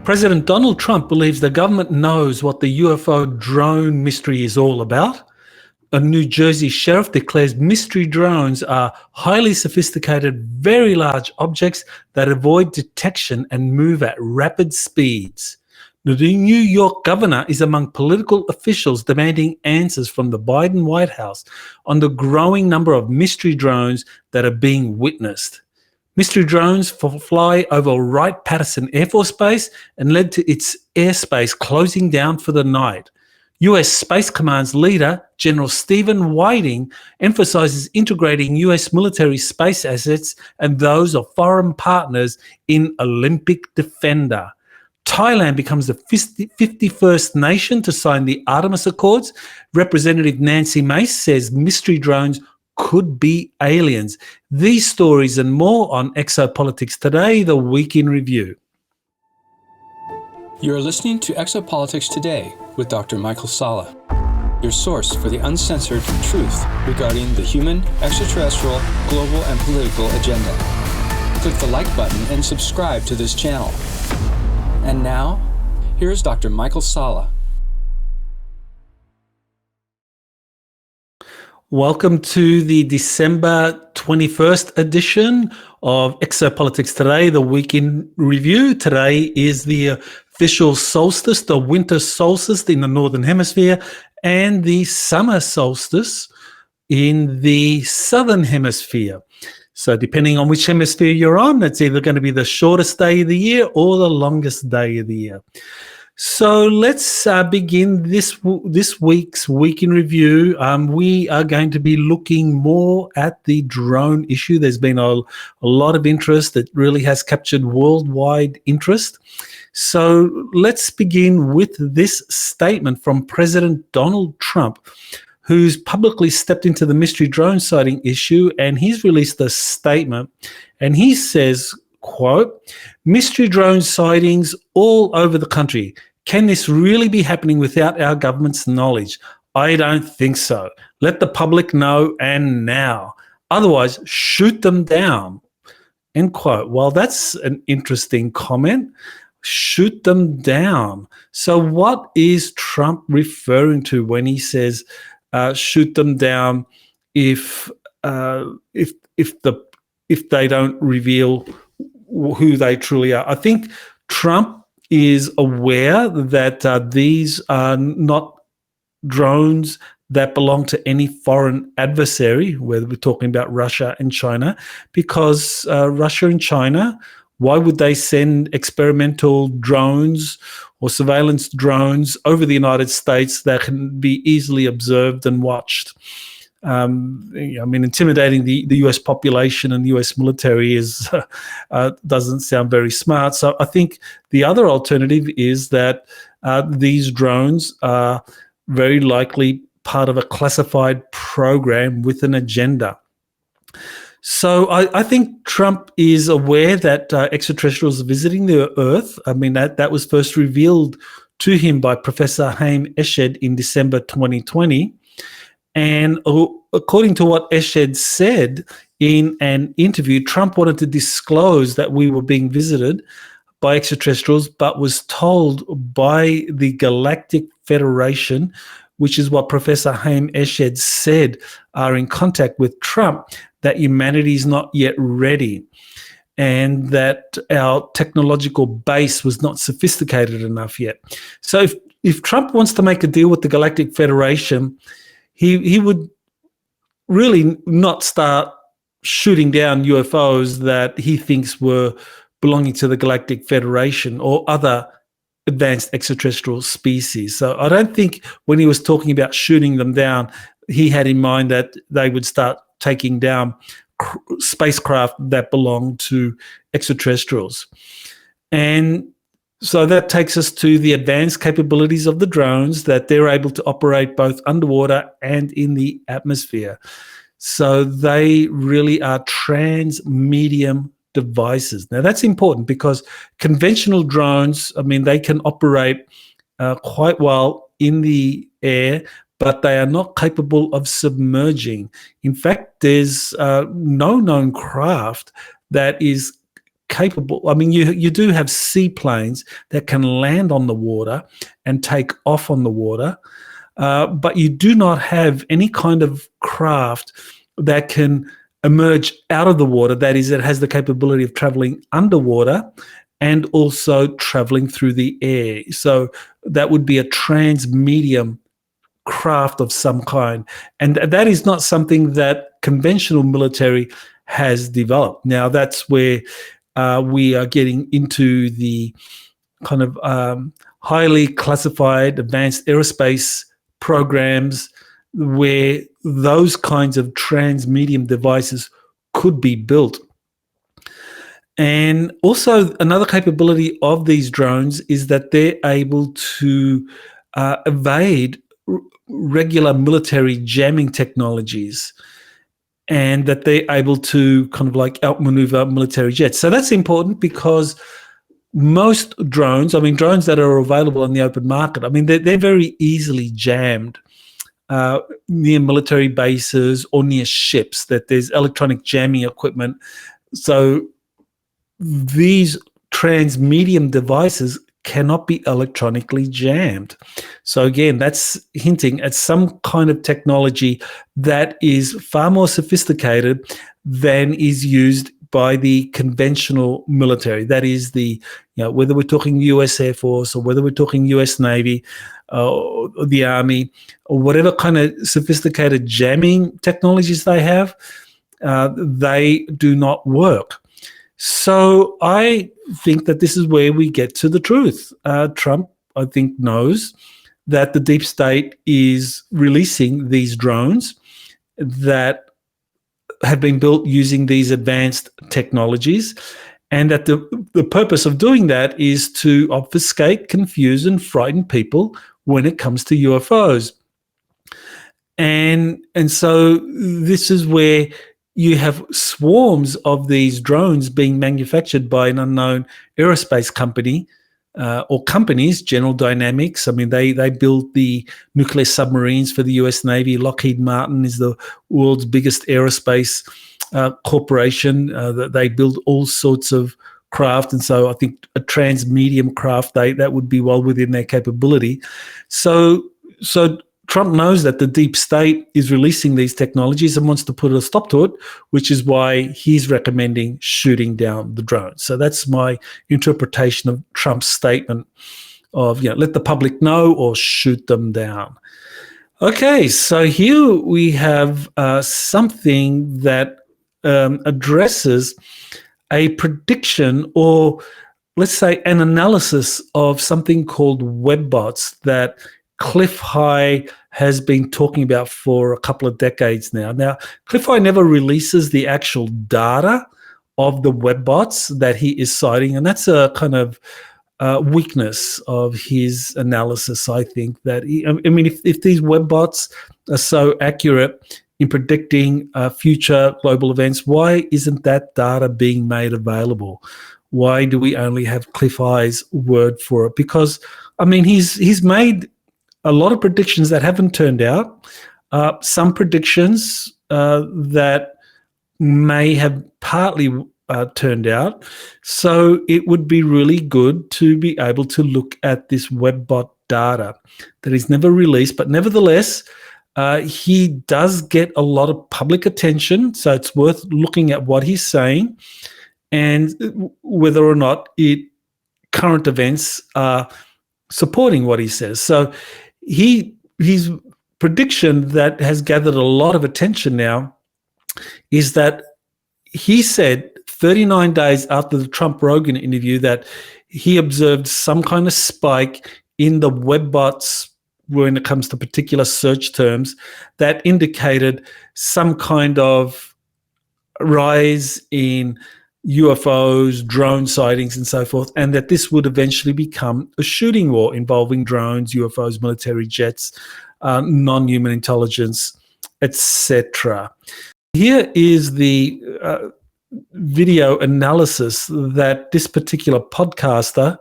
President Donald Trump believes the government knows what the UFO drone mystery is all about. A New Jersey sheriff declares mystery drones are highly sophisticated, very large objects that avoid detection and move at rapid speeds. The New York governor is among political officials demanding answers from the Biden White House on the growing number of mystery drones that are being witnessed. Mystery drones fly over Wright Patterson Air Force Base and led to its airspace closing down for the night. US Space Command's leader, General Stephen Whiting, emphasizes integrating US military space assets and those of foreign partners in Olympic Defender. Thailand becomes the 51st nation to sign the Artemis Accords. Representative Nancy Mace says mystery drones could be aliens. These stories and more on Exopolitics Today, the Week in Review. You're listening to Exopolitics Today with Dr. Michael Salla, your source for the uncensored truth regarding the human, extraterrestrial, global, and political agenda. Click the like button and subscribe to this channel. And now, here's Dr. Michael Salla. Welcome to the December 21st edition of Exopolitics Today, the Week in Review. Today is the official solstice, the winter solstice in the Northern Hemisphere, and the summer solstice in the Southern Hemisphere. So depending on which hemisphere you're on, it's either going to be the shortest day of the year or the longest day of the year. So let's begin this week's Week in Review. We are going to be looking more at the drone issue. There's been a lot of interest that really has captured worldwide interest. So let's begin with this statement from President Donald Trump, who's publicly stepped into the mystery drone sighting issue, and he's released a statement, and he says, quote, "Mystery drone sightings all over the country. Can this really be happening without our government's knowledge? I don't think so. Let the public know, and now. Otherwise, shoot them down." End quote. Well, that's an interesting comment. Shoot them down. So what is Trump referring to when he says shoot them down if they don't reveal who they truly are? I think Trump is aware that these are not drones that belong to any foreign adversary, whether we're talking about Russia and China, because Russia and China, why would they send experimental drones or surveillance drones over the United States that can be easily observed and watched? Intimidating the US population and the US military doesn't sound very smart. So I think the other alternative is that these drones are very likely part of a classified program with an agenda. So I think Trump is aware that extraterrestrials are visiting the Earth. I mean, that was first revealed to him by Professor Haim Eshed in December 2020. And according to what Eshed said in an interview, Trump wanted to disclose that we were being visited by extraterrestrials, but was told by the Galactic Federation, which is what Professor Haim Eshed said, are in contact with Trump, that humanity is not yet ready and that our technological base was not sophisticated enough yet. So if Trump wants to make a deal with the Galactic Federation, he would really not start shooting down UFOs that he thinks were belonging to the Galactic Federation or other advanced extraterrestrial species. So I don't think when he was talking about shooting them down, he had in mind that they would start taking down spacecraft that belong to extraterrestrials. And so that takes us to the advanced capabilities of the drones, that they're able to operate both underwater and in the atmosphere. So they really are trans-medium devices. Now that's important because conventional drones, they can operate quite well in the air, but they are not capable of submerging. In fact, there's no known craft that is capable. I mean, you do have seaplanes that can land on the water and take off on the water, but you do not have any kind of craft that can emerge out of the water. That is, it has the capability of traveling underwater and also traveling through the air. So that would be a transmedium craft of some kind. And that is not something that conventional military has developed. Now, that's where we are getting into the kind of highly classified advanced aerospace programs where those kinds of transmedium devices could be built. And also another capability of these drones is that they're able to evade regular military jamming technologies, and that they're able to kind of like outmaneuver military jets. So that's important because most drones, I mean, drones that are available on the open market, I mean, they're very easily jammed near military bases or near ships, that there's electronic jamming equipment. So these transmedium devices cannot be electronically jammed. So again, that's hinting at some kind of technology that is far more sophisticated than is used by the conventional military. That is whether we're talking US Air Force or whether we're talking US Navy or the Army or whatever kind of sophisticated jamming technologies they have, they do not work. So I think that this is where we get to the truth. Trump, I think, knows that the deep state is releasing these drones that have been built using these advanced technologies, and that the purpose of doing that is to obfuscate, confuse, and frighten people when it comes to UFOs. And so this is where you have swarms of these drones being manufactured by an unknown aerospace company or companies, General Dynamics. I mean, they build the nuclear submarines for the US Navy. Lockheed Martin is the world's biggest aerospace corporation. They build all sorts of craft, and so I think a transmedium craft, that would be well within their capability. So Trump knows that the deep state is releasing these technologies and wants to put a stop to it, which is why he's recommending shooting down the drones. So that's my interpretation of Trump's statement of, let the public know or shoot them down. Okay, so here we have something that addresses a prediction, or let's say an analysis of something called webbots that Cliff High has been talking about for a couple of decades now. Now, Cliff High never releases the actual data of the webbots that he is citing, and that's a kind of weakness of his analysis, I think. That if these webbots are so accurate in predicting future global events, why isn't that data being made available? Why do we only have Cliff High's word for it? Because, I mean, he's made a lot of predictions that haven't turned out, some predictions that may have partly turned out. So it would be really good to be able to look at this webbot data that is never released, but nevertheless, he does get a lot of public attention. So it's worth looking at what he's saying and whether or not current events are supporting what he says. So his prediction that has gathered a lot of attention now is that he said 39 days after the Trump-Rogan interview that he observed some kind of spike in the webbots when it comes to particular search terms that indicated some kind of rise in UFOs, drone sightings, and so forth, and that this would eventually become a shooting war involving drones, UFOs, military jets, non-human intelligence, etc. Here is the video analysis that this particular podcaster,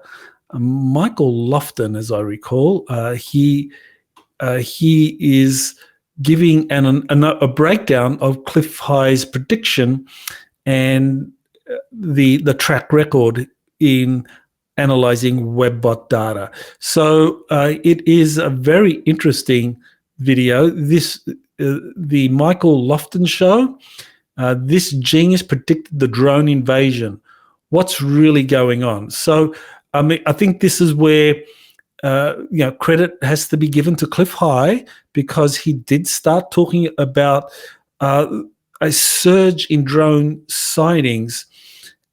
Michael Lofton, as I recall, he is giving a breakdown of Cliff High's prediction, and the track record in analyzing webbot data. So it is a very interesting video. The Michael Lofton show. This genius predicted the drone invasion. What's really going on? So I think this is where credit has to be given to Cliff High, because he did start talking about a surge in drone sightings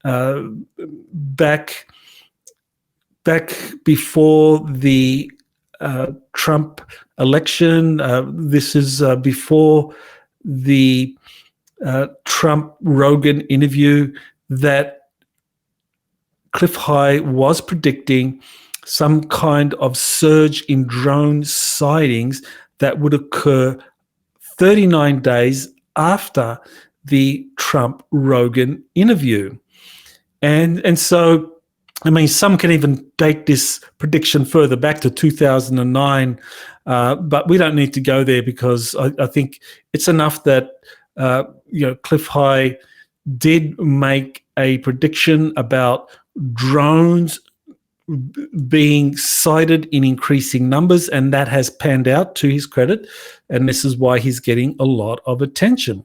back before the Trump election. This is before the Trump-Rogan interview, that Cliff High was predicting some kind of surge in drone sightings that would occur 39 days after the Trump-Rogan interview. And so, I mean, some can even date this prediction further back to 2009, but we don't need to go there, because I think it's enough that Cliff High did make a prediction about drones being sighted in increasing numbers, and that has panned out to his credit, and this is why he's getting a lot of attention.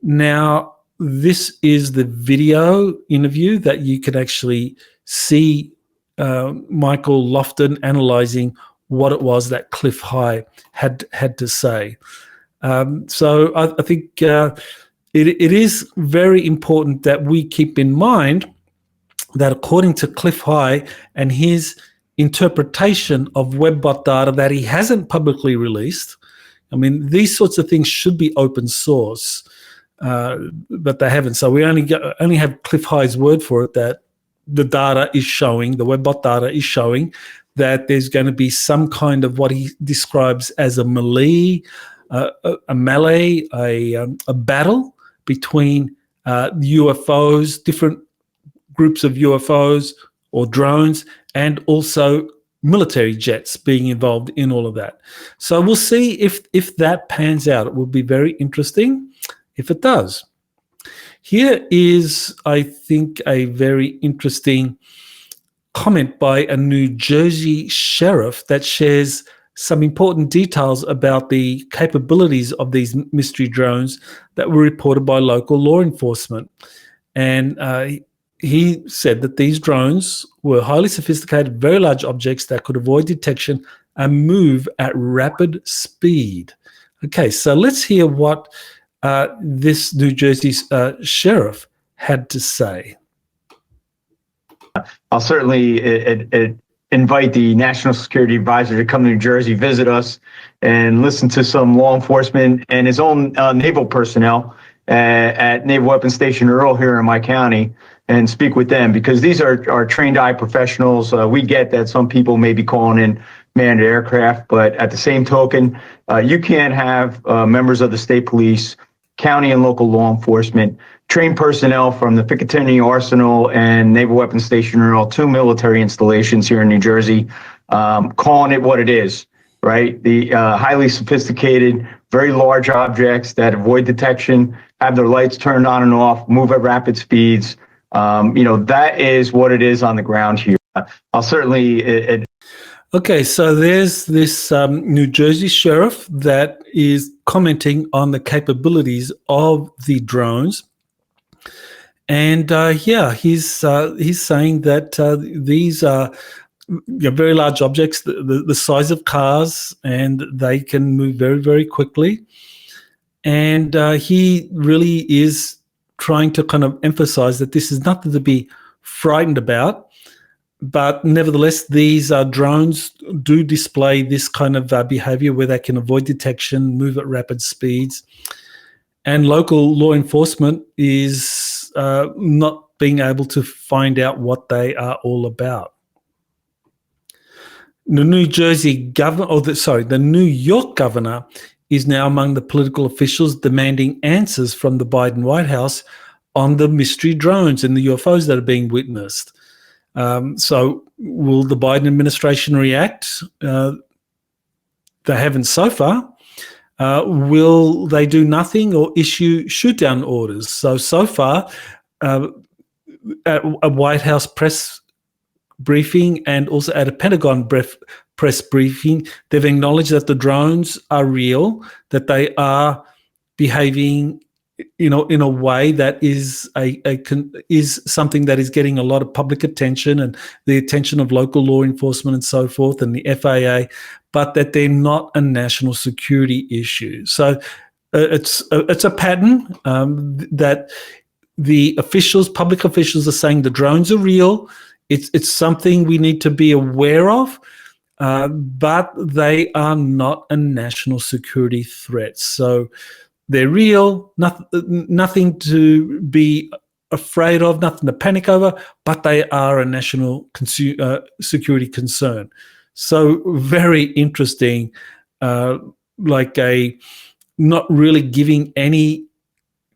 Now, this is the video interview that you can actually see Michael Lofton analysing what it was that Cliff High had to say. So I think it is very important that we keep in mind that according to Cliff High and his interpretation of webbot data that he hasn't publicly released, I mean, these sorts of things should be open source, but they haven't. So we only have Cliff High's word for it, that the data is showing, the webbot data is showing that there's going to be some kind of what he describes as a melee, a battle between UFOs, different groups of UFOs or drones, and also military jets being involved in all of that. So we'll see if that pans out. It will be very interesting if it does. Here is, I think, a very interesting comment by a New Jersey sheriff that shares some important details about the capabilities of these mystery drones that were reported by local law enforcement. And he said that these drones were highly sophisticated, very large objects that could avoid detection and move at rapid speed. Okay, so let's hear what this New Jersey sheriff had to say. I'll certainly invite the National Security Advisor to come to New Jersey, visit us, and listen to some law enforcement and his own naval personnel at Naval Weapons Station Earl here in my county, and speak with them, because these are trained eye professionals. We get that some people may be calling in manned aircraft, but at the same token, you can't have members of the state police, county and local law enforcement, trained personnel from the Picatinny Arsenal and Naval Weapons Station Earl, 2 military installations here in New Jersey, calling it what it is, right? The highly sophisticated, very large objects that avoid detection, have their lights turned on and off, move at rapid speeds. That is what it is on the ground here. I'll certainly... Okay, so there's this New Jersey sheriff that is commenting on the capabilities of the drones. And he's saying that these are very large objects, the size of cars, and they can move very, very quickly. And he really is trying to kind of emphasize that this is nothing to be frightened about. But nevertheless, these drones do display this kind of behavior where they can avoid detection, move at rapid speeds. And local law enforcement is not being able to find out what they are all about. The New York governor is now among the political officials demanding answers from the Biden White House on the mystery drones and the UFOs that are being witnessed. So will the Biden administration react? They haven't so far. Will they do nothing or issue shoot-down orders? So far, at a White House press briefing and also at a Pentagon press briefing, they've acknowledged that the drones are real, that they are behaving, in a way that is is something that is getting a lot of public attention and the attention of local law enforcement and so forth and the FAA, but that they're not a national security issue. So it's a pattern that the public officials are saying the drones are real. It's something we need to be aware of, but they are not a national security threat. So they're real, nothing to be afraid of, nothing to panic over, but they are a national security concern. So very interesting, not really giving any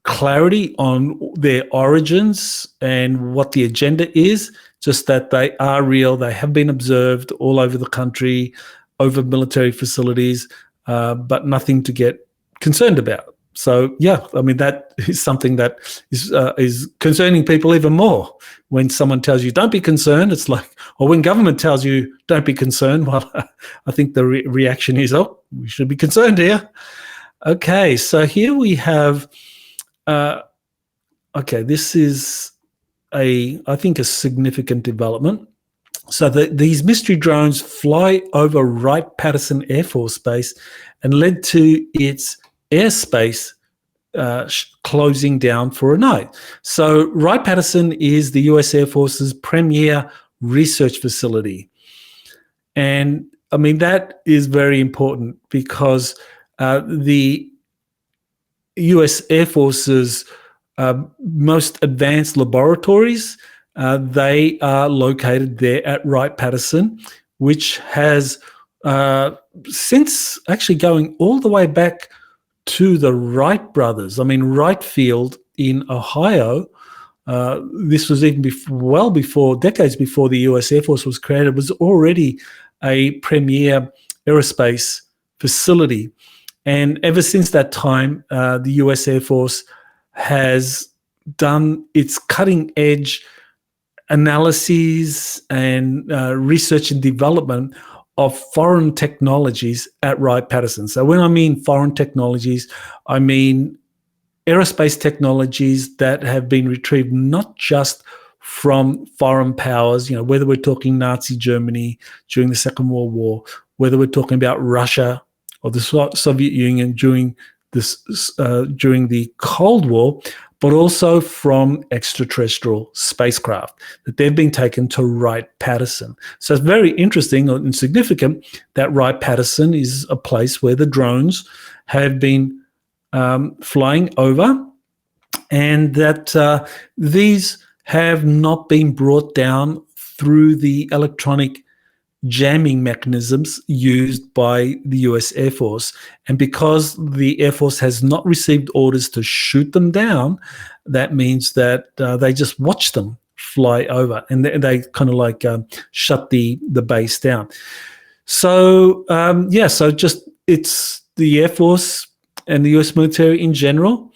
clarity on their origins and what the agenda is, just that they are real. They have been observed all over the country, over military facilities, but nothing to get concerned about. So, yeah, I mean, that is something that is concerning people even more. When someone tells you don't be concerned, it's like, or when government tells you don't be concerned, well, I think the reaction is, oh, we should be concerned here. Okay, so here we have, this is I think a significant development. So these mystery drones fly over Wright Patterson Air Force Base and led to its airspace closing down for a night. So Wright Patterson is the US Air Force's premier research facility. And I mean, that is very important because the US Air Force's most advanced laboratories, they are located there at Wright Patterson, which has since actually going all the way back to the Wright brothers. I mean, Wright Field in Ohio, this was even decades before the US Air Force was created, was already a premier aerospace facility. And ever since that time, the US Air Force has done its cutting-edge analyses and research and development of foreign technologies at Wright Patterson. So when I mean foreign technologies, I mean aerospace technologies that have been retrieved not just from foreign powers, whether we're talking Nazi Germany during the Second World War, whether we're talking about Russia or the Soviet Union during the Cold War, but also from extraterrestrial spacecraft, that they've been taken to Wright Patterson. So it's very interesting and significant that Wright Patterson is a place where the drones have been flying over, and that these have not been brought down through the electronic jamming mechanisms used by the US Air Force. And because the Air Force has not received orders to shoot them down, that means that they just watch them fly over, and they kind of like shut the base down. So, so just it's the Air Force and the US military in general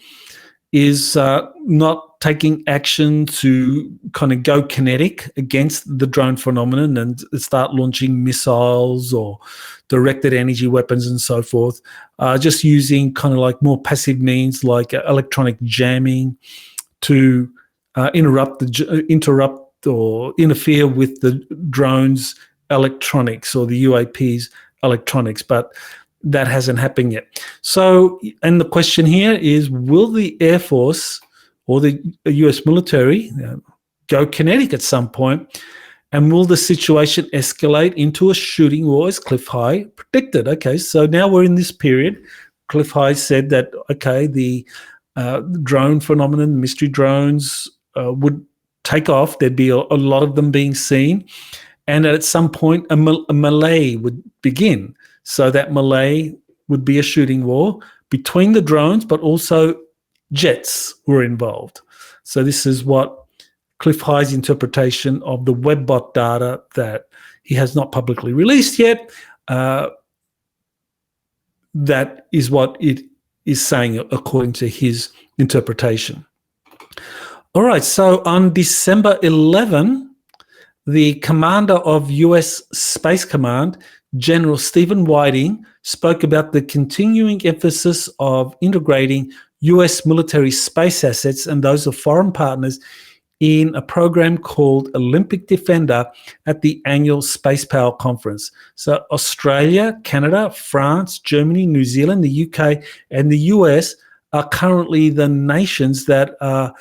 is not taking action to kind of go kinetic against the drone phenomenon and start launching missiles or directed energy weapons and so forth, just using kind of like more passive means like electronic jamming to interrupt or interfere with the drone's electronics or the UAPs electronics, but that hasn't happened yet. So, and the question here is, will the Air Force or the US military go kinetic at some point, and will the situation escalate into a shooting war as Cliff High predicted? Okay, so now we're in this period. Cliff High said that, okay, the drone phenomenon, mystery drones would take off. There'd be a lot of them being seen, and at some point a melee would begin. So that melee would be a shooting war between the drones, but also jets were involved. So this is what Cliff High's interpretation of the WebBot data that he has not publicly released yet. That is what it is saying according to his interpretation. All right. So on December 11, the commander of U.S. Space Command, General Stephen Whiting, spoke about the continuing emphasis of integrating U.S. military space assets and those of foreign partners in a program called Olympic Defender at the annual Space Power Conference. So Australia, Canada, France, Germany, New Zealand, the UK, and the US are currently the nations that are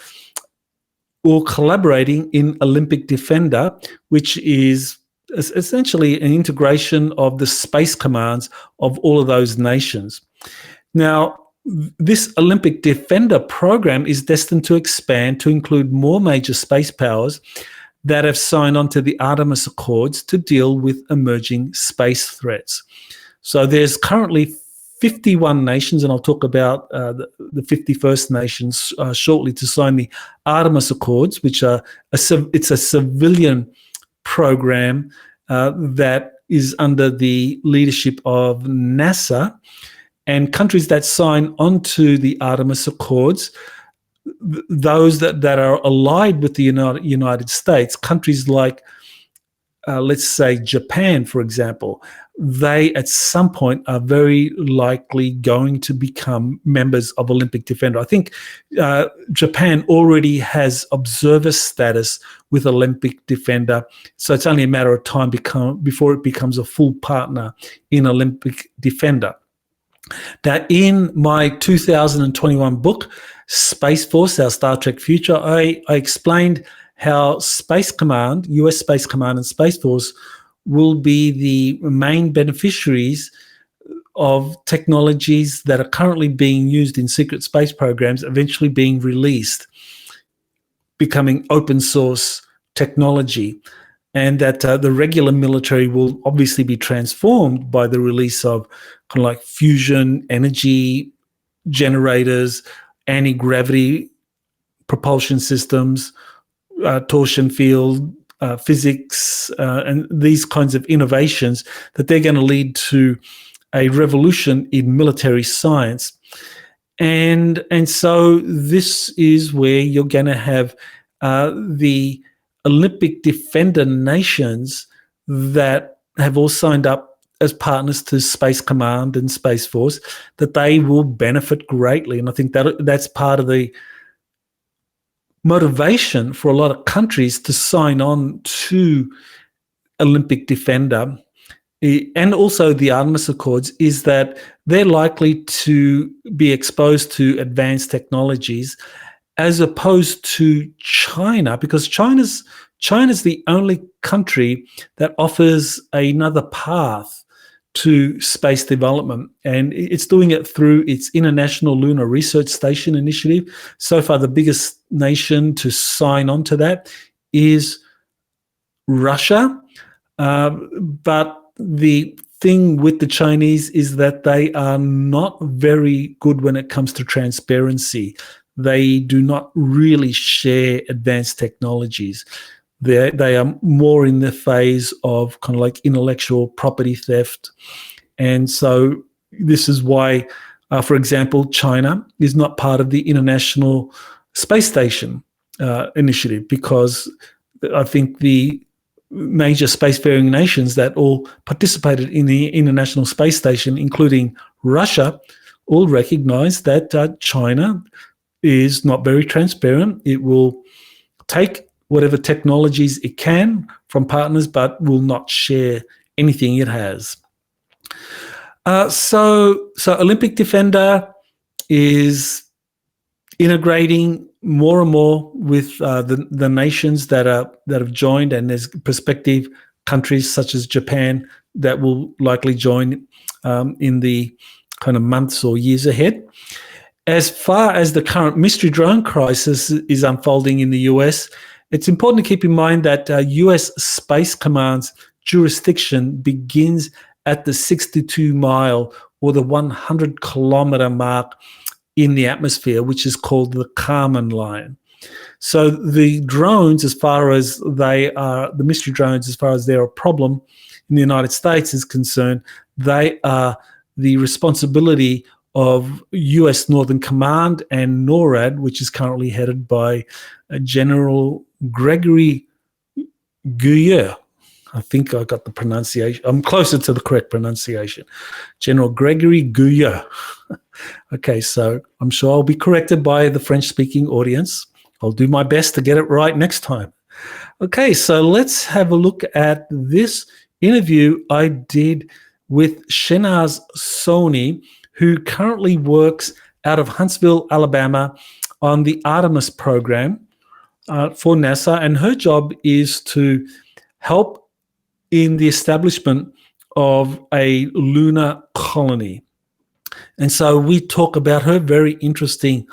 all collaborating in Olympic Defender, which is essentially an integration of the space commands of all of those nations. Now, this Olympic Defender program is destined to expand to include more major space powers that have signed on to the Artemis Accords to deal with emerging space threats. So there's currently 51 nations, and I'll talk about the 51st nations shortly, to sign the Artemis Accords, which are it's a civilian program that is under the leadership of NASA. And countries that sign onto the Artemis Accords, those that are allied with the United States, countries like, let's say, Japan, for example, they at some point are very likely going to become members of Olympic Defender. I think Japan already has observer status with Olympic Defender, so it's only a matter of time before it becomes a full partner in Olympic Defender. Now, in my 2021 book, Space Force, Our Star Trek Future, I explained how Space Command, US Space Command and Space Force will be the main beneficiaries of technologies that are currently being used in secret space programs, eventually being released, becoming open source technology. And that the regular military will obviously be transformed by the release of kind of like fusion energy generators, anti-gravity propulsion systems, torsion field physics, and these kinds of innovations, that they're going to lead to a revolution in military science. And so this is where you're going to have the Olympic Defender nations that have all signed up as partners to Space Command and Space Force, that they will benefit greatly. And I think that's part of the motivation for a lot of countries to sign on to Olympic Defender and also the Artemis Accords, is that they're likely to be exposed to advanced technologies, as opposed to China, because China's the only country that offers another path to space development, and it's doing it through its International Lunar Research Station initiative. So far, the biggest nation to sign on to that is Russia, but the thing with the Chinese is that they are not very good when it comes to transparency. They do not really share advanced technologies. They are more in the phase of kind of like intellectual property theft. And so this is why, for example, China is not part of the International Space Station initiative, because I think the major spacefaring nations that all participated in the International Space Station, including Russia, all recognize that China is not very transparent. It will take whatever technologies it can from partners, but will not share anything it has. So Olympic Defender is integrating more and more with the nations that have joined, and there's prospective countries such as Japan that will likely join in the kind of months or years ahead. As far as the current mystery drone crisis is unfolding in the US, it's important to keep in mind that US Space Command's jurisdiction begins at the 62-mile or the 100-kilometer mark in the atmosphere, which is called the Kármán line. So the drones, as far as they are, the mystery drones, as far as they're a problem in the United States is concerned, they are the responsibility of U.S. Northern Command and NORAD, which is currently headed by General Gregory Guyer. I think I got the pronunciation. I'm closer to the correct pronunciation. General Gregory Guyer. Okay, so I'm sure I'll be corrected by the French-speaking audience. I'll do my best to get it right next time. Okay, so let's have a look at this interview I did with Shehnaz Soni, who currently works out of Huntsville, Alabama, on the Artemis program for NASA, and her job is to help in the establishment of a lunar colony. And so we talk about her very interesting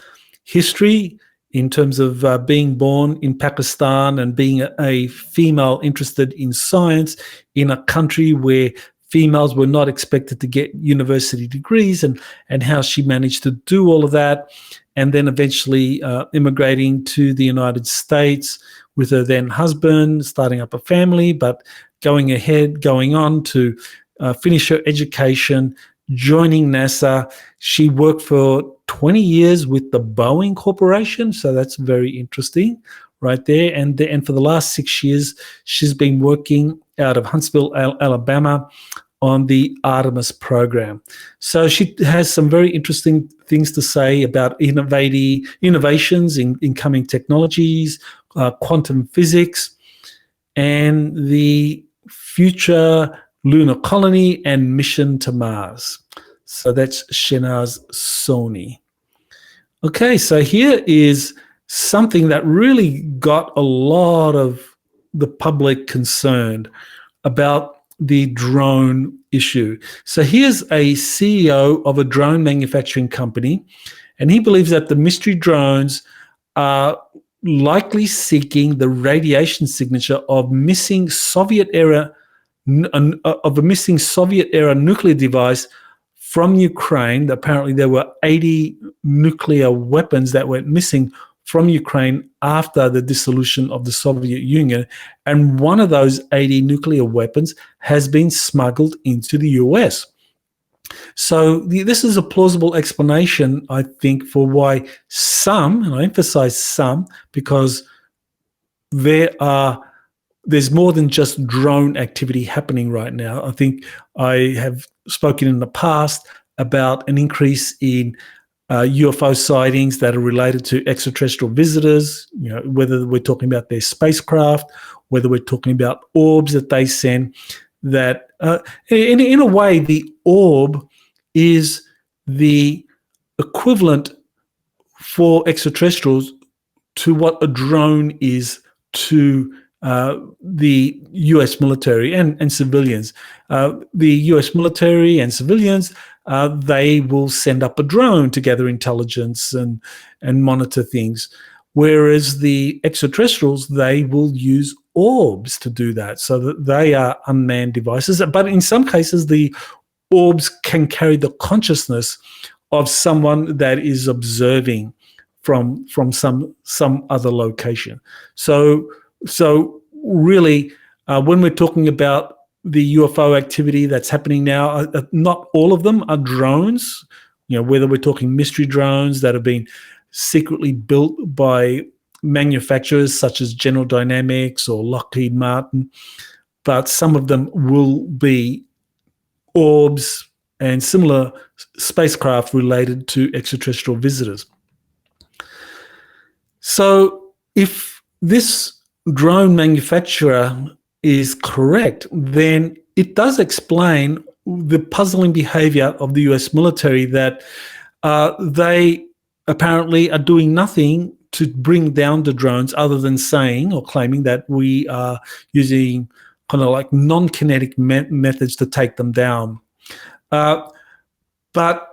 history in terms of being born in Pakistan and being a female interested in science in a country where females were not expected to get university degrees, and how she managed to do all of that, and then eventually immigrating to the United States with her then husband, starting up a family, but going on to finish her education, joining NASA. She worked for 20 years with the Boeing Corporation, so that's very interesting right there. And for the last 6 years, she's been working out of Huntsville, Alabama, on the Artemis program. So she has some very interesting things to say about innovations in incoming technologies, quantum physics, and the future lunar colony and mission to Mars. So that's Shehnaz Soni. Okay, so here is something that really got a lot of the public concerned about the drone issue. So here's a CEO of a drone manufacturing company, and he believes that the mystery drones are likely seeking the radiation signature of missing Soviet-era nuclear device from Ukraine. Apparently there were 80 nuclear weapons that went missing from Ukraine after the dissolution of the Soviet Union, and one of those 80 nuclear weapons has been smuggled into the US. So this is a plausible explanation, I think, for why some, and I emphasize some, because there's more than just drone activity happening right now. I think I have spoken in the past about an increase in UFO sightings that are related to extraterrestrial visitors, whether we're talking about their spacecraft, whether we're talking about orbs that they send, that in a way the orb is the equivalent for extraterrestrials to what a drone is to the US military and civilians. The US military and civilians, they will send up a drone to gather intelligence and monitor things. Whereas the extraterrestrials, they will use orbs to do that, so that they are unmanned devices. But in some cases, the orbs can carry the consciousness of someone that is observing from some other location. So really, when we're talking about the UFO activity that's happening now, not all of them are drones. Whether we're talking mystery drones that have been secretly built by manufacturers such as General Dynamics or Lockheed Martin, but some of them will be orbs and similar spacecraft related to extraterrestrial visitors. So if this drone manufacturer is correct, then it does explain the puzzling behavior of the US military, that they apparently are doing nothing to bring down the drones other than saying or claiming that we are using kind of like non-kinetic methods to take them down. But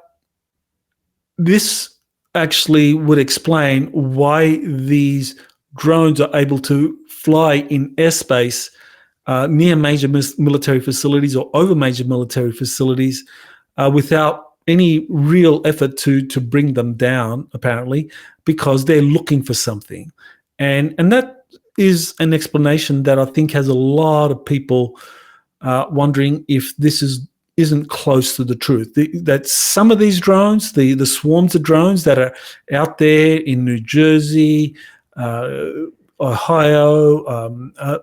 this actually would explain why these drones are able to fly in airspace near major military facilities or over major military facilities without any real effort to bring them down, apparently, because they're looking for something. And that is an explanation that I think has a lot of people wondering if this is isn't close to the truth. That some of these drones, the swarms of drones that are out there in New Jersey, Ohio,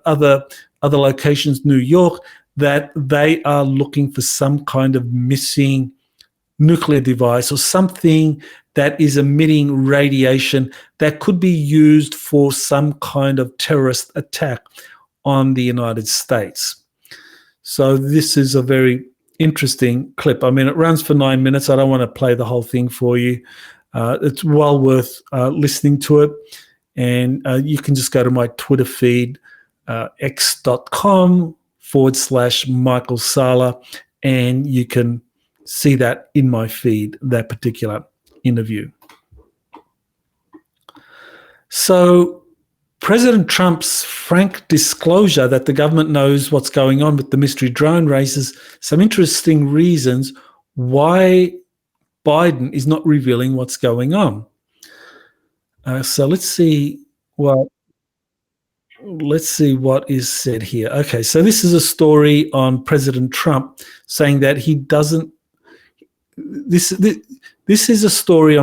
other locations, New York, that they are looking for some kind of missing nuclear device or something that is emitting radiation that could be used for some kind of terrorist attack on the United States. So this is a very interesting clip. I mean, it runs for 9 minutes. I don't want to play the whole thing for you. It's well worth listening to it. And you can just go to my Twitter feed, x.com/Michael Sala, and you can see that in my feed, that particular interview. So President Trump's frank disclosure that the government knows what's going on with the mystery drone raises some interesting reasons why Biden is not revealing what's going on. So let's see what is said here. Okay, so this is a story on President Trump saying that he doesn't. This is a story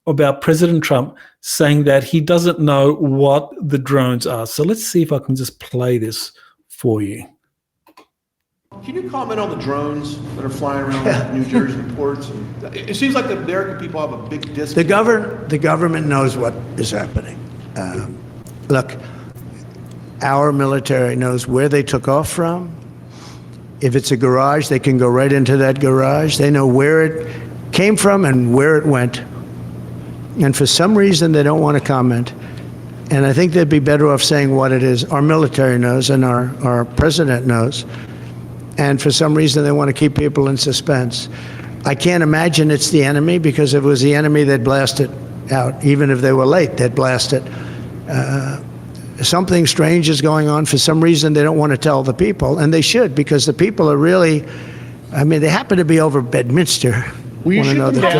about President Trump saying that he doesn't know what the drones are. So let's see if I can just play this for you. Can you comment on the drones that are flying around New Jersey ports? It seems like the American people have a big disconnect. The government knows what is happening. Look, our military knows where they took off from. If it's a garage, they can go right into that garage. They know where it came from and where it went. And for some reason, they don't want to comment. And I think they'd be better off saying what it is. Our military knows and our president knows. And for some reason, they want to keep people in suspense. I can't imagine it's the enemy, because if it was the enemy, they'd blast it out. Even if they were late, they'd blast it. Something strange is going on. For some reason, they don't want to tell the people, and they should, because the people are really, I mean, they happen to be over Bedminster. We should know they're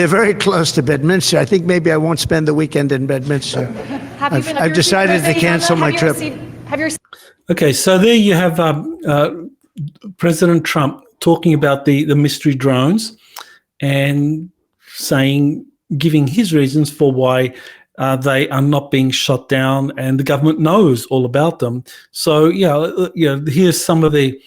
very close to Bedminster. I think maybe I won't spend the weekend in Bedminster. I've decided to cancel my trip. Okay, so there you have President Trump talking about the mystery drones and giving his reasons for why they are not being shot down, and the government knows all about them. So, here's some of the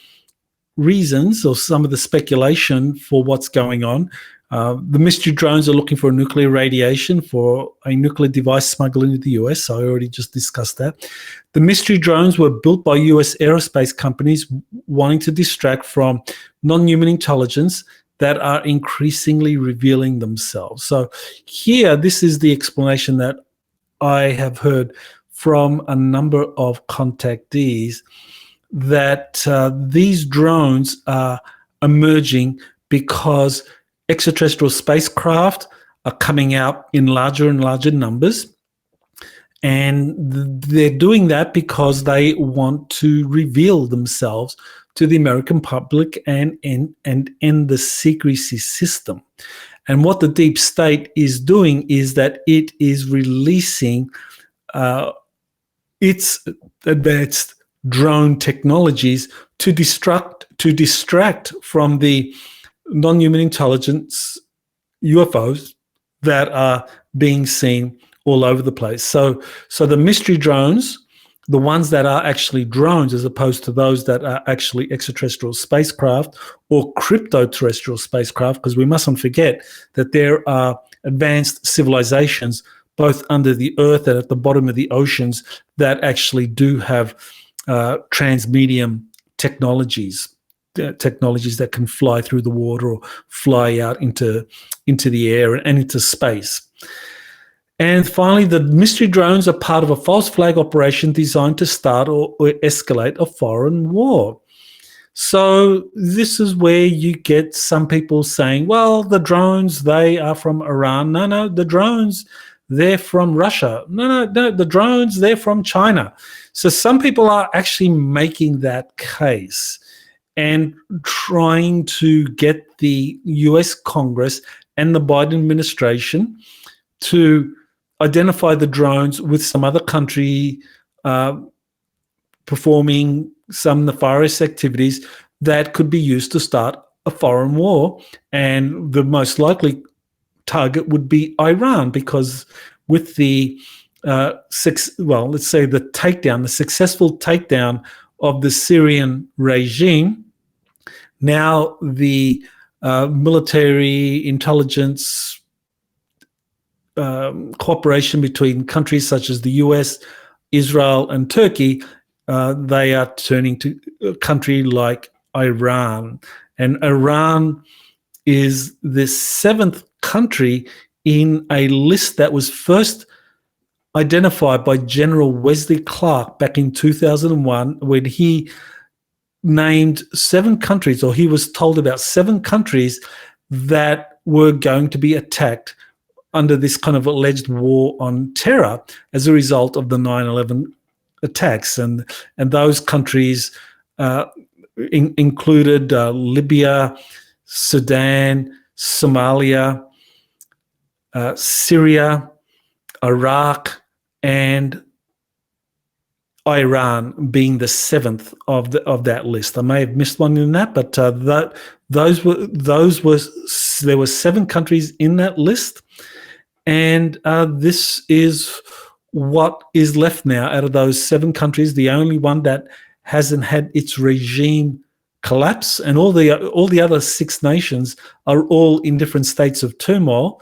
reasons or some of the speculation for what's going on. The mystery drones are looking for nuclear radiation for a nuclear device smuggled into the US. I already just discussed that. The mystery drones were built by US aerospace companies wanting to distract from non-human intelligence that are increasingly revealing themselves. So here, this is the explanation that I have heard from a number of contactees, that these drones are emerging because extraterrestrial spacecraft are coming out in larger and larger numbers. And they're doing that because they want to reveal themselves to the American public and end the secrecy system. And what the deep state is doing is that it is releasing its advanced drone technologies to distract from the non-human intelligence UFOs that are being seen all over the place. So the mystery drones, the ones that are actually drones as opposed to those that are actually extraterrestrial spacecraft or crypto-terrestrial spacecraft, because we mustn't forget that there are advanced civilizations both under the earth and at the bottom of the oceans that actually do have transmedium technologies that can fly through the water or fly out into the air and into space. And finally, the mystery drones are part of a false flag operation designed to start or escalate a foreign war. So this is where you get some people saying, well, the drones, they are from Iran. No, the drones, they're from Russia. No, the drones, they're from China. So some people are actually making that case and trying to get the US Congress and the Biden administration to identify the drones with some other country performing some nefarious activities that could be used to start a foreign war. And the most likely target would be Iran, because with the the successful takedown of the Syrian regime, now the military intelligence cooperation between countries such as the US, Israel, and Turkey, they are turning to a country like Iran. And Iran is the 7th country in a list that was first identified by General Wesley Clark back in 2001, when he named 7 countries, or he was told about 7 countries that were going to be attacked under this kind of alleged war on terror as a result of the 9/11 attacks. And those countries included Libya, Sudan, Somalia, Syria, Iraq, and Iran being the 7th of that list. I may have missed one in that, but there were 7 countries in that list, and this is what is left now out of those 7 countries. The only one that hasn't had its regime collapse, and all the other 6 nations are all in different states of turmoil,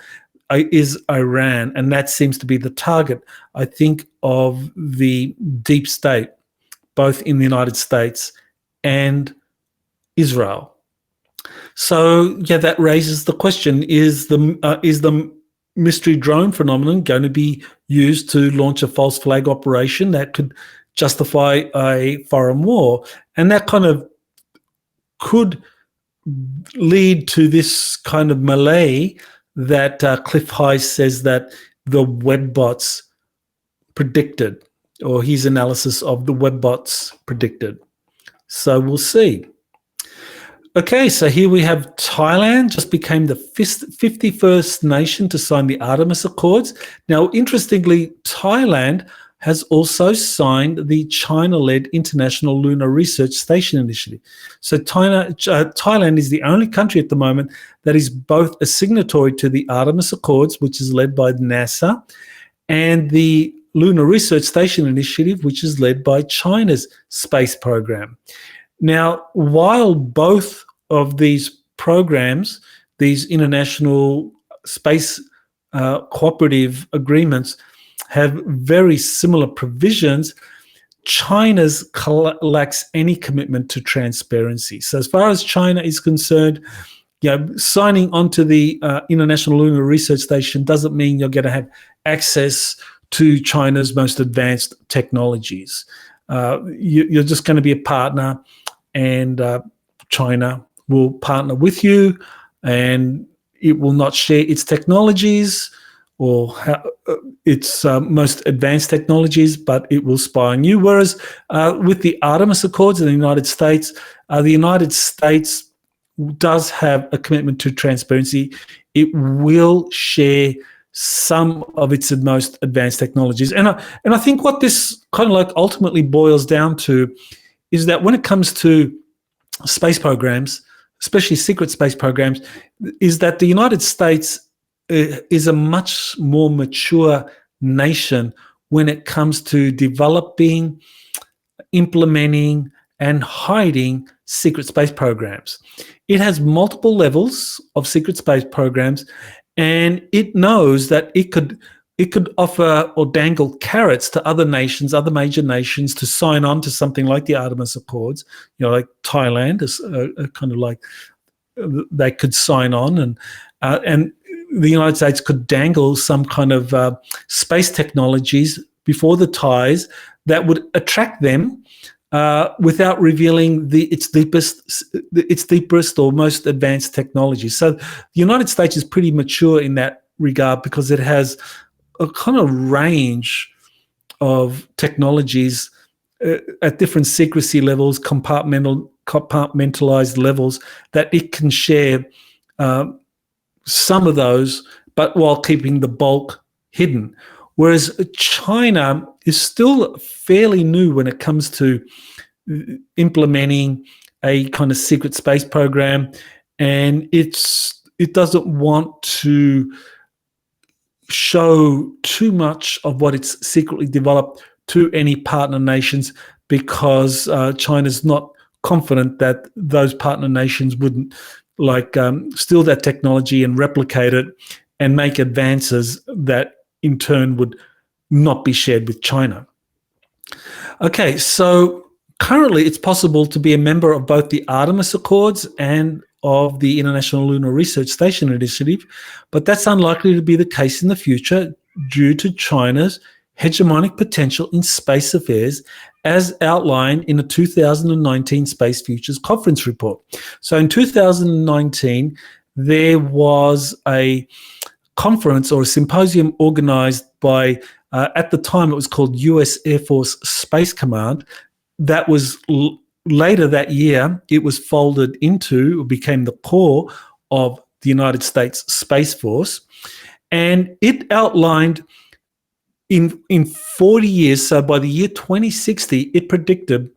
is Iran, and that seems to be the target, I think, of the deep state, both in the United States and Israel. So, yeah, that raises the question: is the mystery drone phenomenon going to be used to launch a false flag operation that could justify a foreign war? And that kind of could lead to this kind of melee that Cliff High says that the web bots predicted, or his analysis of the web bots predicted. So we'll see. Okay, so here we have Thailand just became the 51st nation to sign the Artemis Accords. Now, interestingly, Thailand has also signed the China-led International Lunar Research Station Initiative. So Thailand is the only country at the moment that is both a signatory to the Artemis Accords, which is led by NASA, and the Lunar Research Station Initiative, which is led by China's space program. Now, while both of these programs, these international space cooperative agreements, have very similar provisions, China's lacks any commitment to transparency. So as far as China is concerned, signing onto the International Lunar Research Station doesn't mean you're going to have access to China's most advanced technologies. You're just going to be a partner, and China will partner with you, and it will not share its technologies or its most advanced technologies, but it will spy on you. Whereas with the Artemis Accords in the United States does have a commitment to transparency. It will share some of its most advanced technologies. And I think what this kind of like ultimately boils down to is that when it comes to space programs, especially secret space programs, is that the United States is a much more mature nation when it comes to developing, implementing, and hiding secret space programs. It has multiple levels of secret space programs, and it knows that it could offer or dangle carrots to other nations, other major nations, to sign on to something like the Artemis Accords. Like Thailand is kind of like they could sign on, and the United States could dangle some kind of space technologies before the Thais that would attract them without revealing its deepest or most advanced technology. So the United States is pretty mature in that regard because it has a kind of range of technologies at different secrecy levels, compartmentalized levels, that it can share some of those, but while keeping the bulk hidden. Whereas China is still fairly new when it comes to implementing a kind of secret space program, and it doesn't want to show too much of what it's secretly developed to any partner nations, because China's not confident that those partner nations wouldn't steal that technology and replicate it and make advances that in turn would not be shared with China. Okay, so currently it's possible to be a member of both the Artemis Accords and of the International Lunar Research Station Initiative, but that's unlikely to be the case in the future due to China's hegemonic potential in space affairs, as outlined in a 2019 Space Futures Conference report. So in 2019, there was a conference or a symposium organized by, at the time it was called US Air Force Space Command. That was later that year, it was folded into, or became the core of the United States Space Force. And it outlined in 40 years, so by the year 2060, it predicted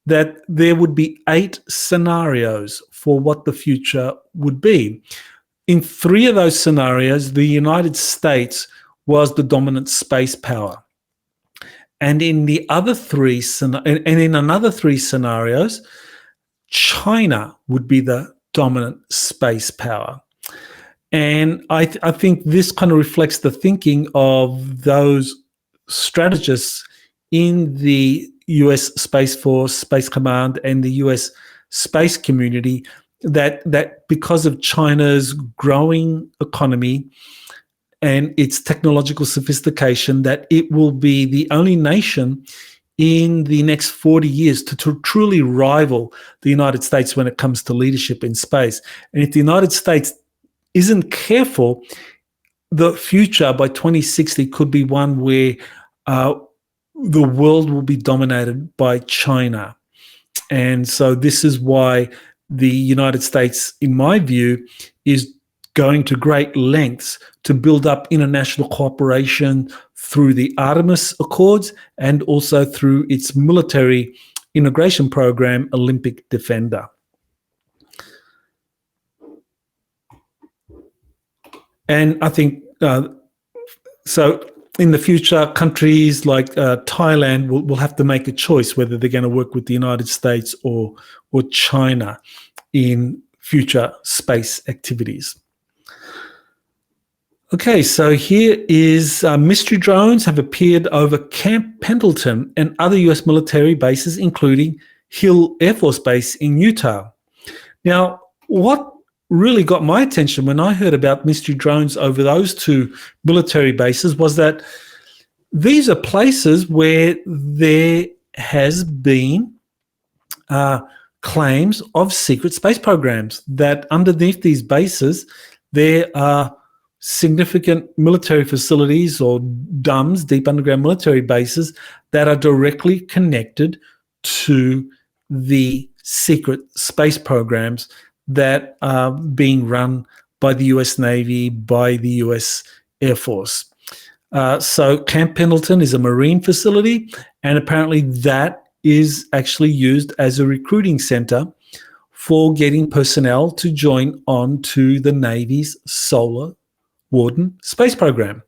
that there would be 8 scenarios for what the future would be. In 3 of those scenarios, the United States was the dominant space power. And in the other 3 in another 3 scenarios, China would be the dominant space power. And I think this kind of reflects the thinking of those strategists in the US Space Force, Space Command, and the US space community, that because of China's growing economy and its technological sophistication, that it will be the only nation in the next 40 years to truly rival the United States when it comes to leadership in space. And if the United States isn't careful, the future by 2060 could be one where the world will be dominated by China. And so this is why the United States, in my view, is going to great lengths to build up international cooperation through the Artemis Accords and also through its military integration program, Olympic Defender. And I think, so in the future, countries like Thailand will have to make a choice whether they're going to work with the United States or China in future space activities. Okay, so here is mystery drones have appeared over Camp Pendleton and other US military bases, including Hill Air Force Base in Utah. Now, what really got my attention when I heard about mystery drones over those 2 military bases was that these are places where there has been claims of secret space programs, that underneath these bases there are significant military facilities or DUMBs, deep underground military bases, that are directly connected to the secret space programs that are being run by the US Navy, by the US Air Force. So Camp Pendleton is a Marine facility, and apparently that is actually used as a recruiting center for getting personnel to join on to the Navy's Solar Warden space program.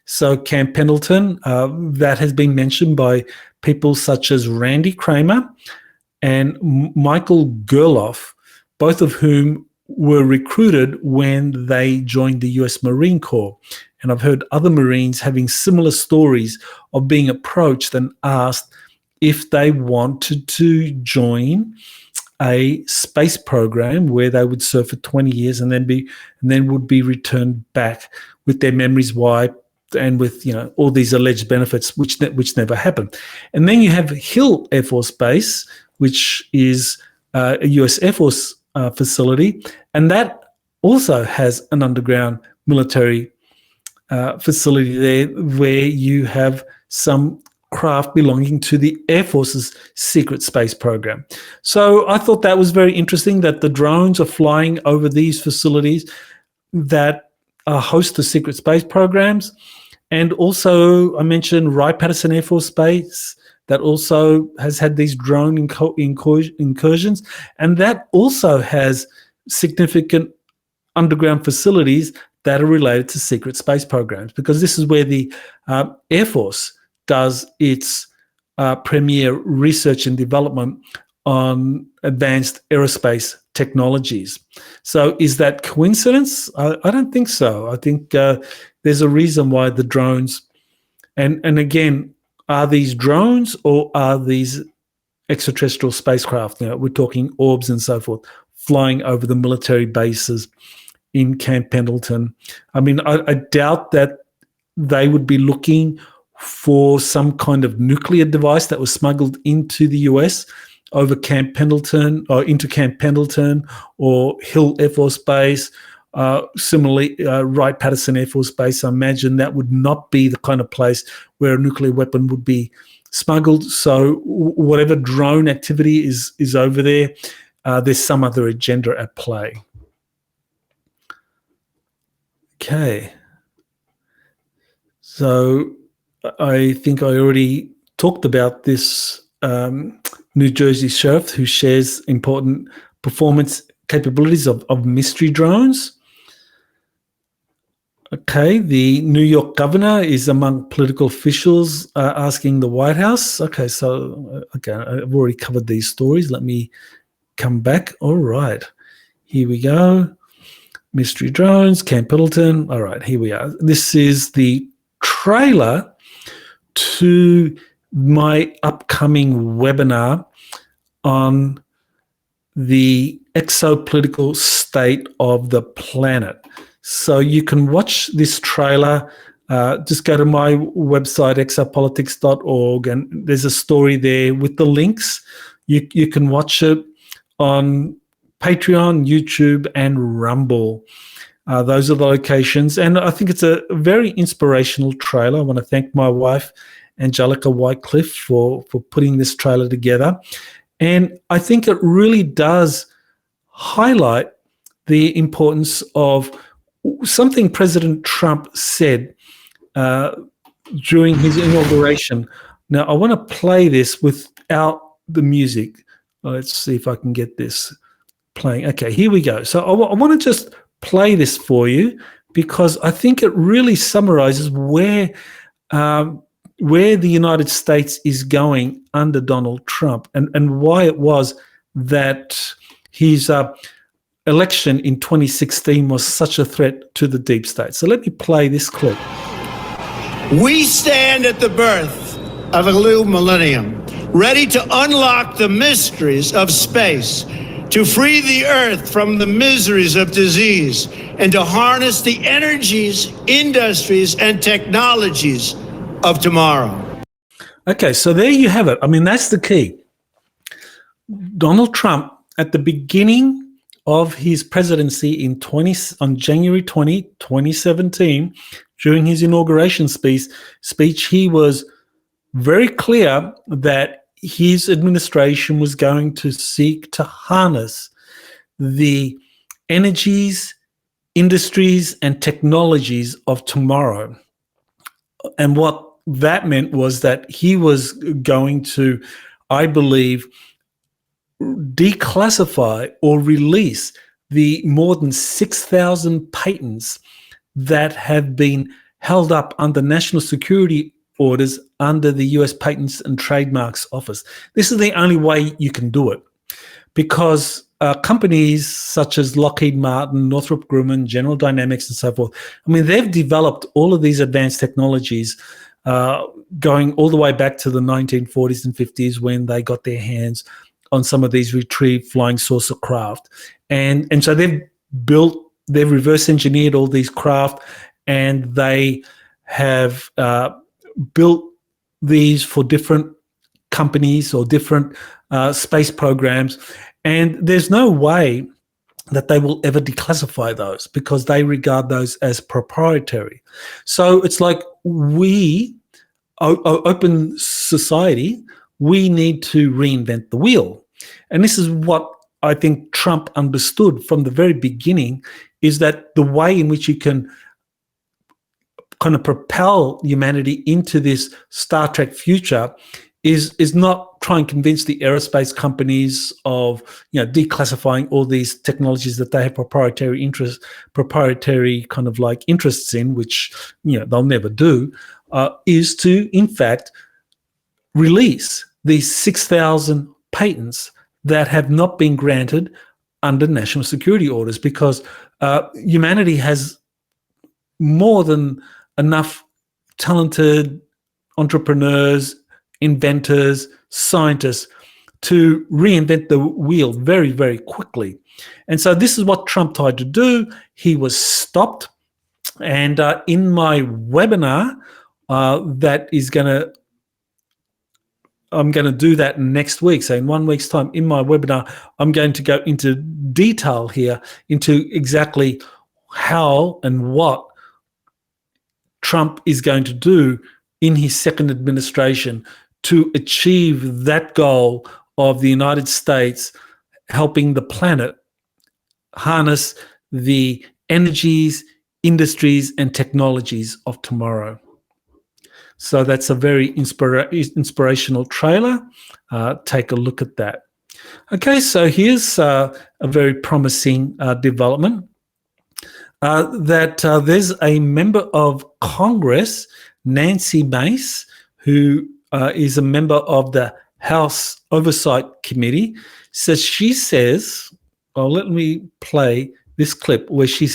So Camp Pendleton, that has been mentioned by people such as Randy Kramer and Michael Gerloff, both of whom were recruited when they joined the US Marine Corps. And I've heard other Marines having similar stories of being approached and asked if they wanted to join a space program where they would serve for 20 years and then would be returned back with their memories wiped and with, all these alleged benefits, which never happened. And then you have Hill Air Force Base, which is a US Air Force facility, and that also has an underground military facility there where you have some craft belonging to the Air Force's secret space program. So I thought that was very interesting that the drones are flying over these facilities that host the secret space programs. And also I mentioned Wright Patterson Air Force Base, that also has had these drone incursions, and that also has significant underground facilities that are related to secret space programs, because this is where the Air Force does its premier research and development on advanced aerospace technologies. So is that coincidence? I don't think so. I think there's a reason why the drones, and again, are these drones or are these extraterrestrial spacecraft? We're talking orbs and so forth, flying over the military bases in Camp Pendleton. I mean, I doubt that they would be looking for some kind of nuclear device that was smuggled into the US over Camp Pendleton or into Camp Pendleton or Hill Air Force Base. Similarly, Wright Patterson Air Force Base, I imagine that would not be the kind of place where a nuclear weapon would be smuggled. So whatever drone activity is over there, there's some other agenda at play. Okay. So I think I already talked about this New Jersey sheriff who shares important performance capabilities of mystery drones. Okay, the New York governor is among political officials asking the White House. Okay, I've already covered these stories. Let me come back. All right, here we go. Mystery drones, Camp Pendleton. All right, here we are. This is the trailer to my upcoming webinar on the exopolitical state of the planet. So you can watch this trailer. Just go to my website, exopolitics.org, and there's a story there with the links. You can watch it on Patreon, YouTube, and Rumble. Those are the locations. And I think it's a very inspirational trailer. I want to thank my wife, Angelica Whitecliffe, for putting this trailer together. And I think it really does highlight the importance of something President Trump said during his inauguration. Now, I want to play this without the music. Let's see if I can get this playing. Okay, here we go. So I want to just play this for you because I think it really summarizes where the United States is going under Donald Trump and why it was that his election in 2016 was such a threat to the deep state. So let me play this clip. We stand at the birth of a new millennium, ready to unlock the mysteries of space, to free the earth from the miseries of disease, and to harness the energies, industries, and technologies of tomorrow. Okay, so there you have it. I mean, that's the key. Donald Trump, at the beginning of his presidency on January 20, 2017, during his inauguration speech, he was very clear that his administration was going to seek to harness the energies, industries, and technologies of tomorrow. And what that meant was that he was going to, I believe, declassify or release the more than 6,000 patents that have been held up under national security orders under the US Patents and Trademarks Office. This is the only way you can do it because companies such as Lockheed Martin, Northrop Grumman, General Dynamics, and so forth, I mean, they've developed all of these advanced technologies going all the way back to the 1940s and 50s when they got their hands on some of these retrieved flying saucer craft. And so they've reverse engineered all these craft, and they have built these for different companies or different space programs. And there's no way that they will ever declassify those because they regard those as proprietary. So it's like we, open society, we need to reinvent the wheel. And this is what I think Trump understood from the very beginning, is that the way in which you can kind of propel humanity into this Star Trek future is not try and convince the aerospace companies of declassifying all these technologies that they have proprietary kind of like interests in, which they'll never do, is to in fact release these 6,000 patents that have not been granted under national security orders, because humanity has more than enough talented entrepreneurs, inventors, scientists to reinvent the wheel very, very quickly. And so this is what Trump tried to do. He was stopped. And in my webinar, I'm going to do that next week. So in 1 week's time, in my webinar, I'm going to go into detail here into exactly how and what Trump is going to do in his second administration to achieve that goal of the United States helping the planet harness the energies, industries, and technologies of tomorrow. So that's a very inspirational trailer. Take a look at that. Okay, so here's a very promising development. That there's a member of Congress, Nancy Mace, who is a member of the House Oversight Committee. She says, let me play this clip where she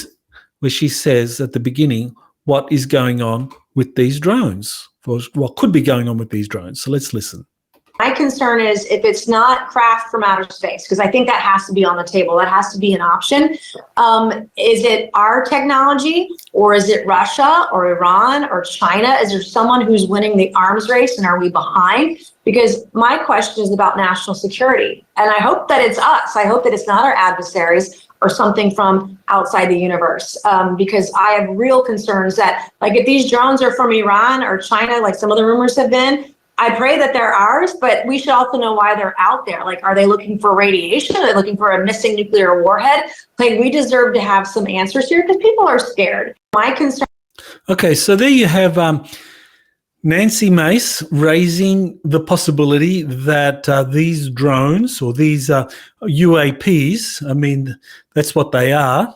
says at the beginning what is going on with these drones, or what could be going on with these drones. So let's listen. My concern is if it's not craft from outer space, because I think that has to be on the table. That has to be an option. Is it our technology, or is it Russia or Iran or China? Is there someone who's winning the arms race, and are we behind? Because my question is about national security. And I hope that it's us. I hope that it's not our adversaries or something from outside the universe, because I have real concerns that, like, if these drones are from Iran or China, like some of the rumors have been, I pray that they're ours, but we should also know why they're out there. Like, are they looking for radiation? Are they looking for a missing nuclear warhead? Like, we deserve to have some answers here because people are scared. My concern. Okay, so there you have Nancy Mace raising the possibility that these drones, or these UAPs, I mean, that's what they are,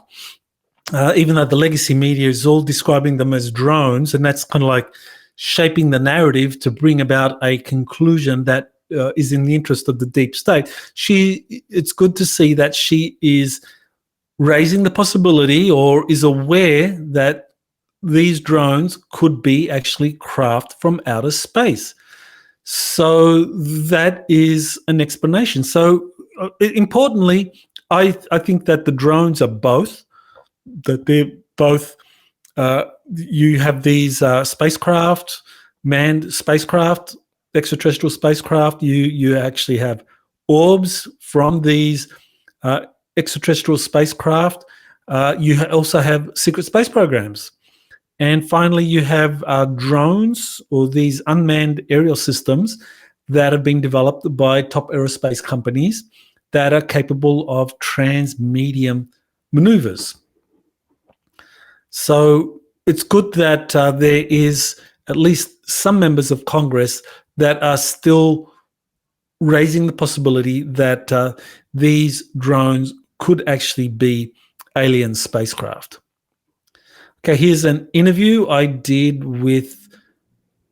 even though the legacy media is all describing them as drones, and that's kind of like shaping the narrative to bring about a conclusion that is in the interest of the deep state. It's good to see that she is raising the possibility, or is aware that these drones could be actually craft from outer space. So that is an explanation. So importantly, I think that the drones are both, that they're both, you have these spacecraft, manned spacecraft, extraterrestrial spacecraft. You actually have orbs from these extraterrestrial spacecraft. You also have secret space programs. And finally, you have drones, or these unmanned aerial systems that have been developed by top aerospace companies that are capable of trans-medium maneuvers. So it's good that there is at least some members of Congress that are still raising the possibility that these drones could actually be alien spacecraft. Okay, here's an interview I did with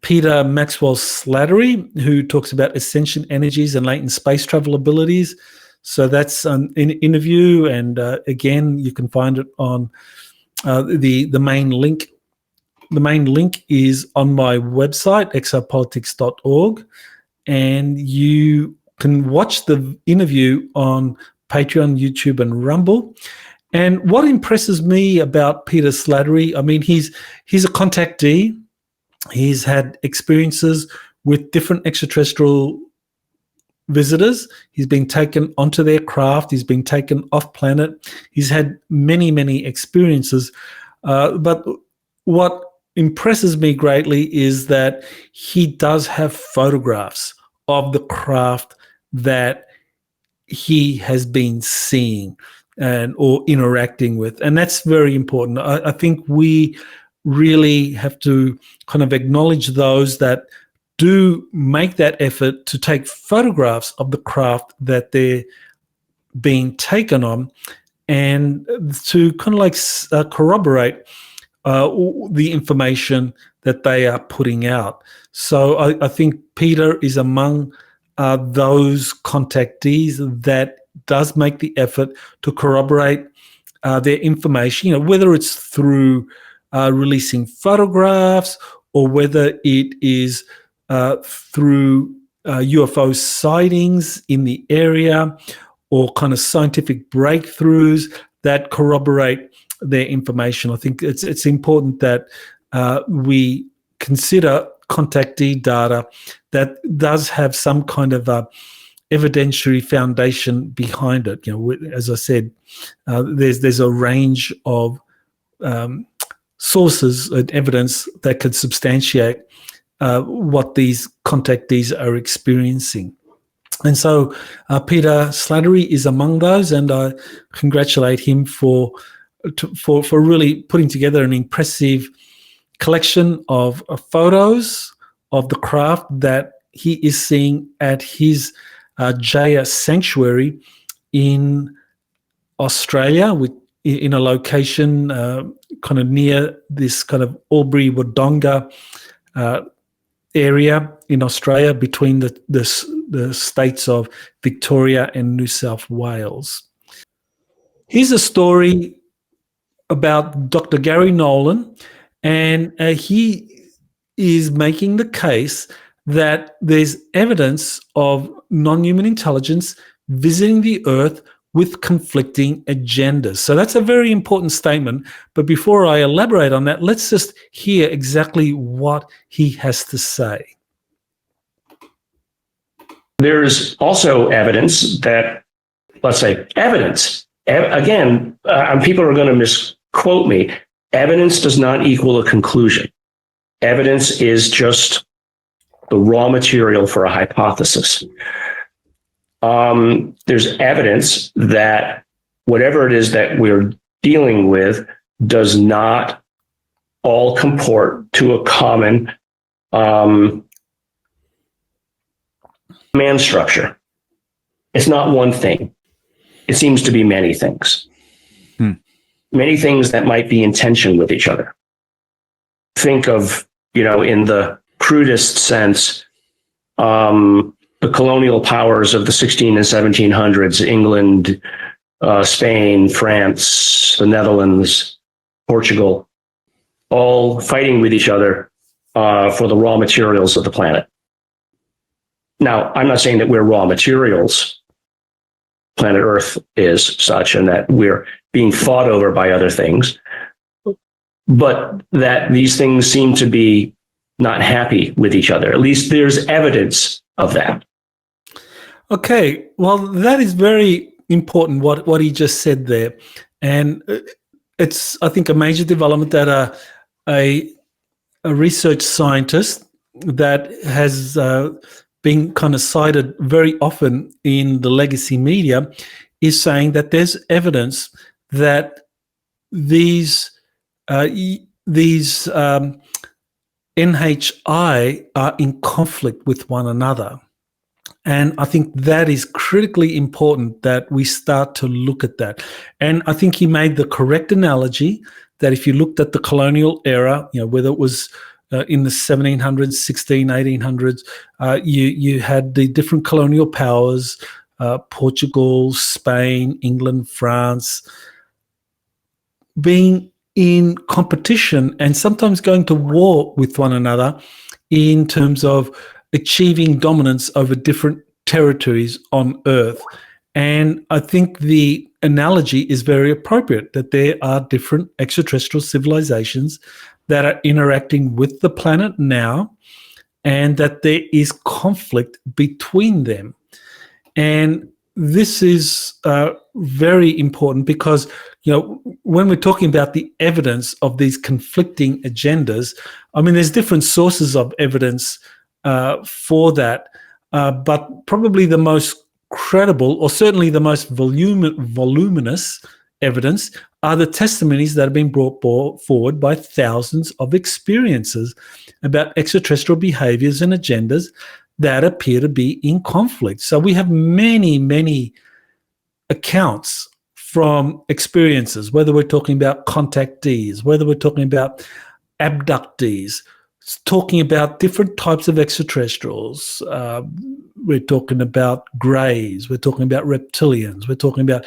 Peter Slattery, who talks about ascension energies and latent space travel abilities. So that's an interview, and again, you can find it on the main link. The main link is on my website, exopolitics.org, and you can watch the interview on Patreon, YouTube, and Rumble. And what impresses me about Peter Slattery, I mean, he's a contactee. He's had experiences with different extraterrestrial visitors. He's been taken onto their craft. He's been taken off planet. He's had many, many experiences. But what impresses me greatly is that he does have photographs of the craft that he has been seeing or interacting with. And that's very important. I think we really have to kind of acknowledge those that do make that effort to take photographs of the craft that they're being taken on, and to kind of like corroborate the information that they are putting out. So I think Peter is among those contactees that does make the effort to corroborate their information, whether it's through releasing photographs or whether it is through UFO sightings in the area or kind of scientific breakthroughs that corroborate their information. I think it's important that we consider contactee data that does have some kind of evidentiary foundation behind it. As I said, there's a range of sources and evidence that could substantiate what these contactees are experiencing. And so Peter Slattery is among those, and I congratulate him for really putting together an impressive collection of photos of the craft that he is seeing at his Jaya sanctuary in Australia, in a location kind of near this kind of Albury-Wodonga area in Australia, between the states of Victoria and New South Wales. Here's a story about Dr. Gary Nolan, and he is making the case that there's evidence of non-human intelligence visiting the Earth with conflicting agendas. So that's a very important statement. But before I elaborate on that, let's just hear exactly what he has to say. There's also evidence that, let's say, evidence. Again, people are going to misquote me. Evidence does not equal a conclusion. Evidence is just the raw material for a hypothesis. There's evidence that whatever it is that we're dealing with does not all comport to a common command structure. It's not one thing. It seems to be many things. Many things that might be in tension with each other. Think of, in the crudest sense, the colonial powers of the 16 and 1700s, England, Spain, France, the Netherlands, Portugal, all fighting with each other for the raw materials of the planet. Now, I'm not saying that we're raw materials. Planet Earth is such, and that we're being fought over by other things, but that these things seem to be not happy with each other. At least there's evidence of that. Okay, well, that is very important, what he just said there. And it's, I think, a major development that a research scientist that has been kind of cited very often in the legacy media is saying that there's evidence that these NHI are in conflict with one another. And I think that is critically important that we start to look at that. And I think he made the correct analogy that if you looked at the colonial era, whether it was in the 1700s, 1800s, you had the different colonial powers, Portugal, Spain, England, France, being in competition and sometimes going to war with one another in terms of achieving dominance over different territories on Earth. And I think the analogy is very appropriate, that there are different extraterrestrial civilizations that are interacting with the planet now, and that there is conflict between them. And this is very important because, when we're talking about the evidence of these conflicting agendas, I mean, there's different sources of evidence for that, but probably the most credible, or certainly the most voluminous, evidence are the testimonies that have been brought forward by thousands of experiences about extraterrestrial behaviors and agendas that appear to be in conflict. So we have many, many accounts from experiences, whether we're talking about contactees, whether we're talking about abductees, talking about different types of extraterrestrials. We're talking about greys, we're talking about reptilians, we're talking about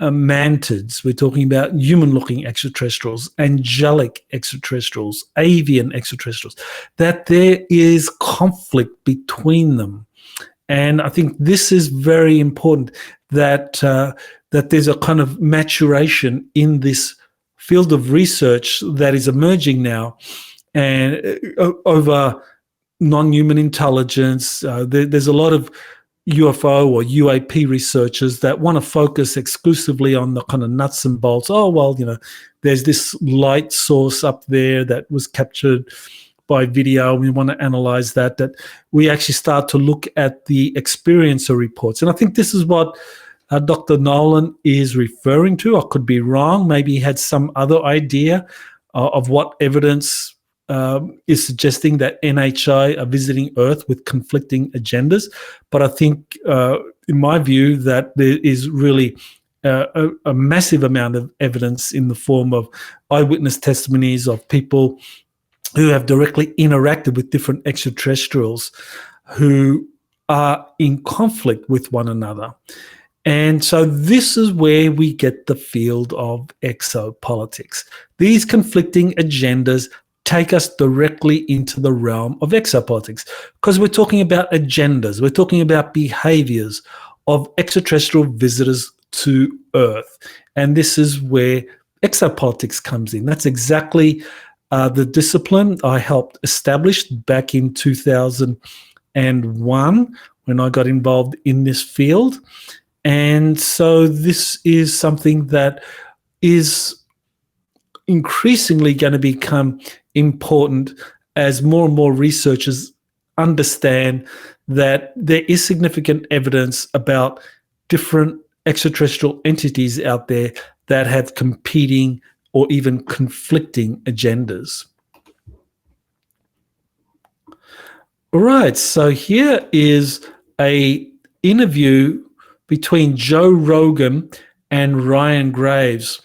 mantids, we're talking about human-looking extraterrestrials, angelic extraterrestrials, avian extraterrestrials, that there is conflict between them. And I think this is very important, that that there's a kind of maturation in this field of research that is emerging now, and over non-human intelligence. There's a lot of UFO or UAP researchers that want to focus exclusively on the kind of nuts and bolts. Oh, well, there's this light source up there that was captured by video. We want to analyze that we actually start to look at the experiencer reports. And I think this is what Dr. Nolan is referring to. I could be wrong. Maybe he had some other idea of what evidence is suggesting that NHI are visiting Earth with conflicting agendas. But I think, in my view, that there is really a massive amount of evidence in the form of eyewitness testimonies of people who have directly interacted with different extraterrestrials who are in conflict with one another. And so this is where we get the field of exopolitics. These conflicting agendas take us directly into the realm of exopolitics, because we're talking about agendas, we're talking about behaviors of extraterrestrial visitors to Earth. And this is where exopolitics comes in. That's exactly the discipline I helped establish back in 2001 when I got involved in this field. And so this is something that is increasingly going to become important as more and more researchers understand that there is significant evidence about different extraterrestrial entities out there that have competing or even conflicting agendas. All right, so here is an interview between Joe Rogan and Ryan Graves.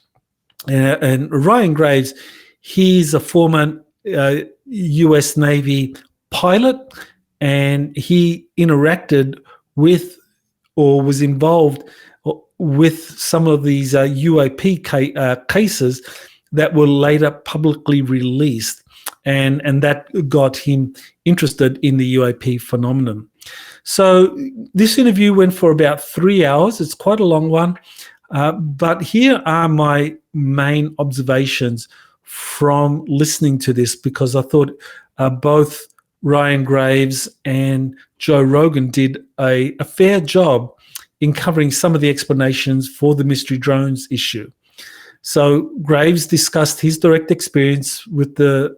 And Ryan Graves, he's a former US Navy pilot, and he interacted with or was involved with some of these UAP cases that were later publicly released. And that got him interested in the UAP phenomenon. So this interview went for about 3 hours. It's quite a long one. But here are my main observations from listening to this, because I thought both Ryan Graves and Joe Rogan did a fair job in covering some of the explanations for the mystery drones issue. So Graves discussed his direct experience with the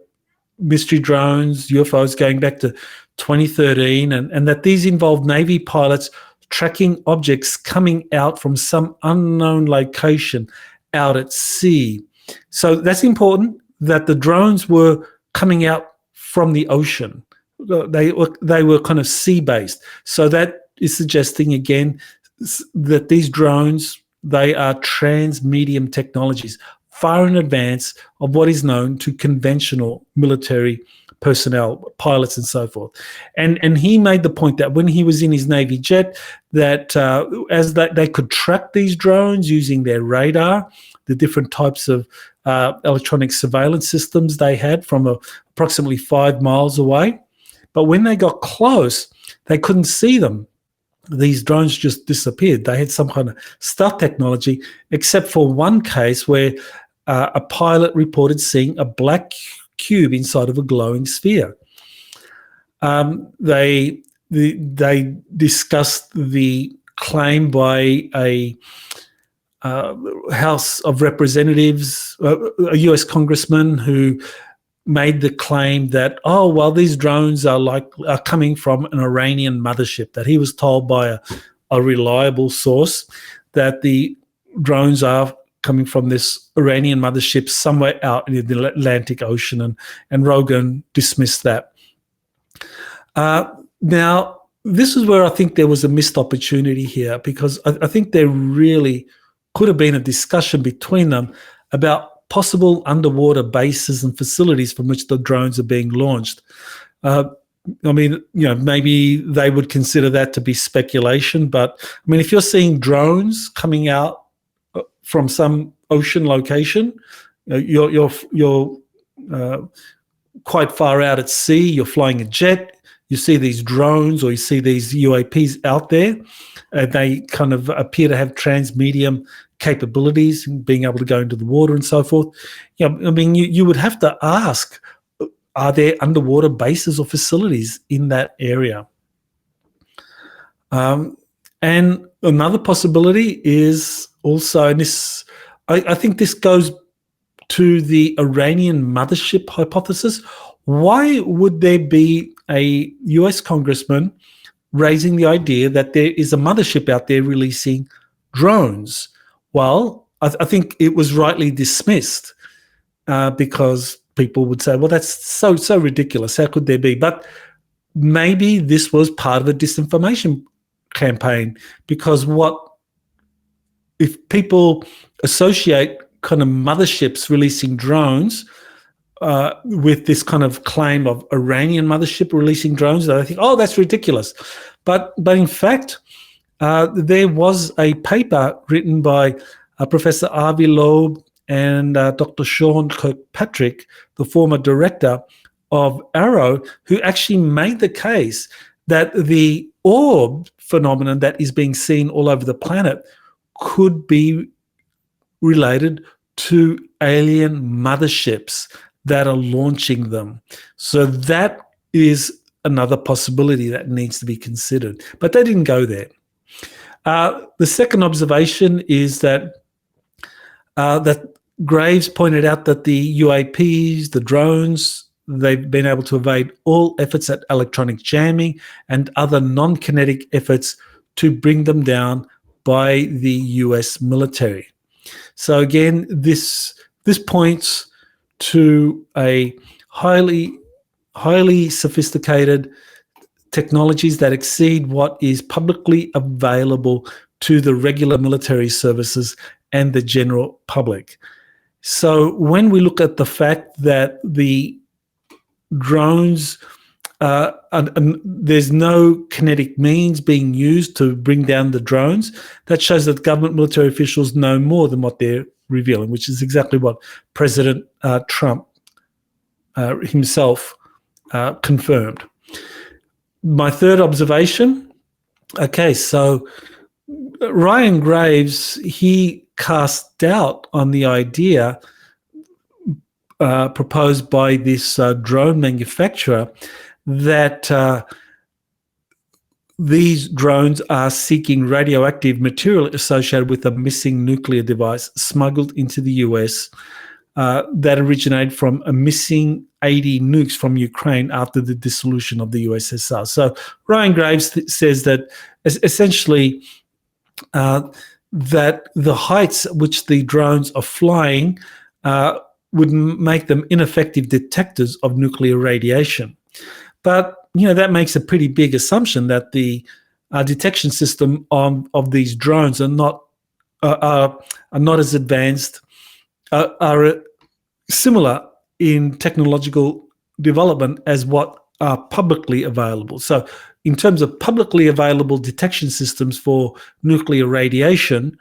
mystery drones, UFOs, going back to 2013, and that these involved Navy pilots tracking objects coming out from some unknown location out at sea. So that's important, that the drones were coming out from the ocean. They were kind of sea-based. So that is suggesting, again, that these drones, they are trans-medium technologies, far in advance of what is known to conventional military personnel, pilots and so forth. And he made the point that when he was in his Navy jet, that as they could track these drones using their radar, the different types of electronic surveillance systems they had from approximately 5 miles away. But when they got close, they couldn't see them. These drones just disappeared. They had some kind of stealth technology, except for one case where a pilot reported seeing a black cube inside of a glowing sphere. They discussed the claim by a House of Representatives, a US congressman, who made the claim that, oh, well, these drones are coming from an Iranian mothership, that he was told by a reliable source that the drones are coming from this Iranian mothership somewhere out in the Atlantic Ocean, and Rogan dismissed that. Now, this is where I think there was a missed opportunity here, because I think there really could have been a discussion between them about possible underwater bases and facilities from which the drones are being launched. I mean, maybe they would consider that to be speculation, but I mean, if you're seeing drones coming out from some ocean location, you're quite far out at sea, you're flying a jet, you see these drones or you see these UAPs out there, they kind of appear to have transmedium capabilities, being able to go into the water and so forth. I mean, you would have to ask, are there underwater bases or facilities in that area? And another possibility is also, and this, I think this goes to the Iranian mothership hypothesis. Why would there be a US congressman raising the idea that there is a mothership out there releasing drones? Well, I think it was rightly dismissed because people would say, well, that's so ridiculous. How could there be? But maybe this was part of a disinformation campaign, because if people associate kind of motherships releasing drones with this kind of claim of Iranian mothership releasing drones, they think, oh, that's ridiculous. But in fact, there was a paper written by Professor Avi Loeb and Dr. Sean Kirkpatrick, the former director of Arrow, who actually made the case that the orb phenomenon that is being seen all over the planet could be related to alien motherships that are launching them. So that is another possibility that needs to be considered. But they didn't go there. The second observation is that Graves pointed out that the UAPs, the drones, they've been able to evade all efforts at electronic jamming and other non-kinetic efforts to bring them down by the US military. So again, this points to a highly sophisticated technologies that exceed what is publicly available to the regular military services and the general public. So when we look at the fact that the drones, there's no kinetic means being used to bring down the drones, that shows that government military officials know more than what they're revealing, which is exactly what President Trump himself confirmed. My third observation, okay, so Ryan Graves, he cast doubt on the idea proposed by this drone manufacturer that these drones are seeking radioactive material associated with a missing nuclear device smuggled into the US that originated from a missing 80 nukes from Ukraine after the dissolution of the USSR. So Ryan Graves says that essentially that the heights at which the drones are flying would make them ineffective detectors of nuclear radiation. But that makes a pretty big assumption that the detection system of these drones are not as advanced, are similar in technological development as what are publicly available. So in terms of publicly available detection systems for nuclear radiation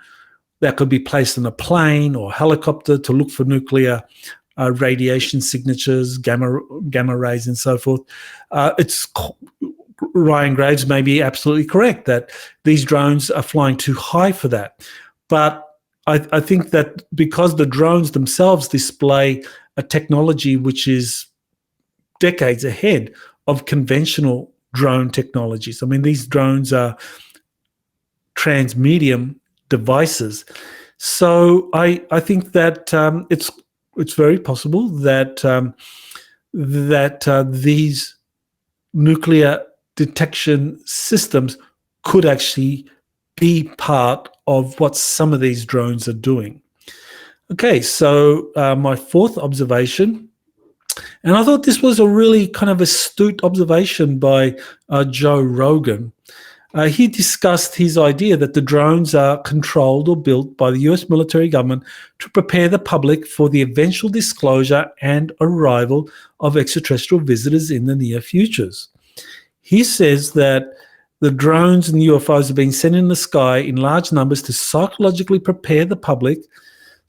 that could be placed in a plane or helicopter to look for nuclear radiation signatures, gamma rays and so forth, Ryan Graves may be absolutely correct that these drones are flying too high for that. But I think that because the drones themselves display a technology which is decades ahead of conventional drone technologies. I mean, these drones are transmedium devices. So I think that it's very possible that these nuclear detection systems could actually be part of what some of these drones are doing. Okay, so my fourth observation, and I thought this was a really kind of astute observation by Joe Rogan. He discussed his idea that the drones are controlled or built by the US military government to prepare the public for the eventual disclosure and arrival of extraterrestrial visitors in the near futures. He says that the drones and UFOs are being sent in the sky in large numbers to psychologically prepare the public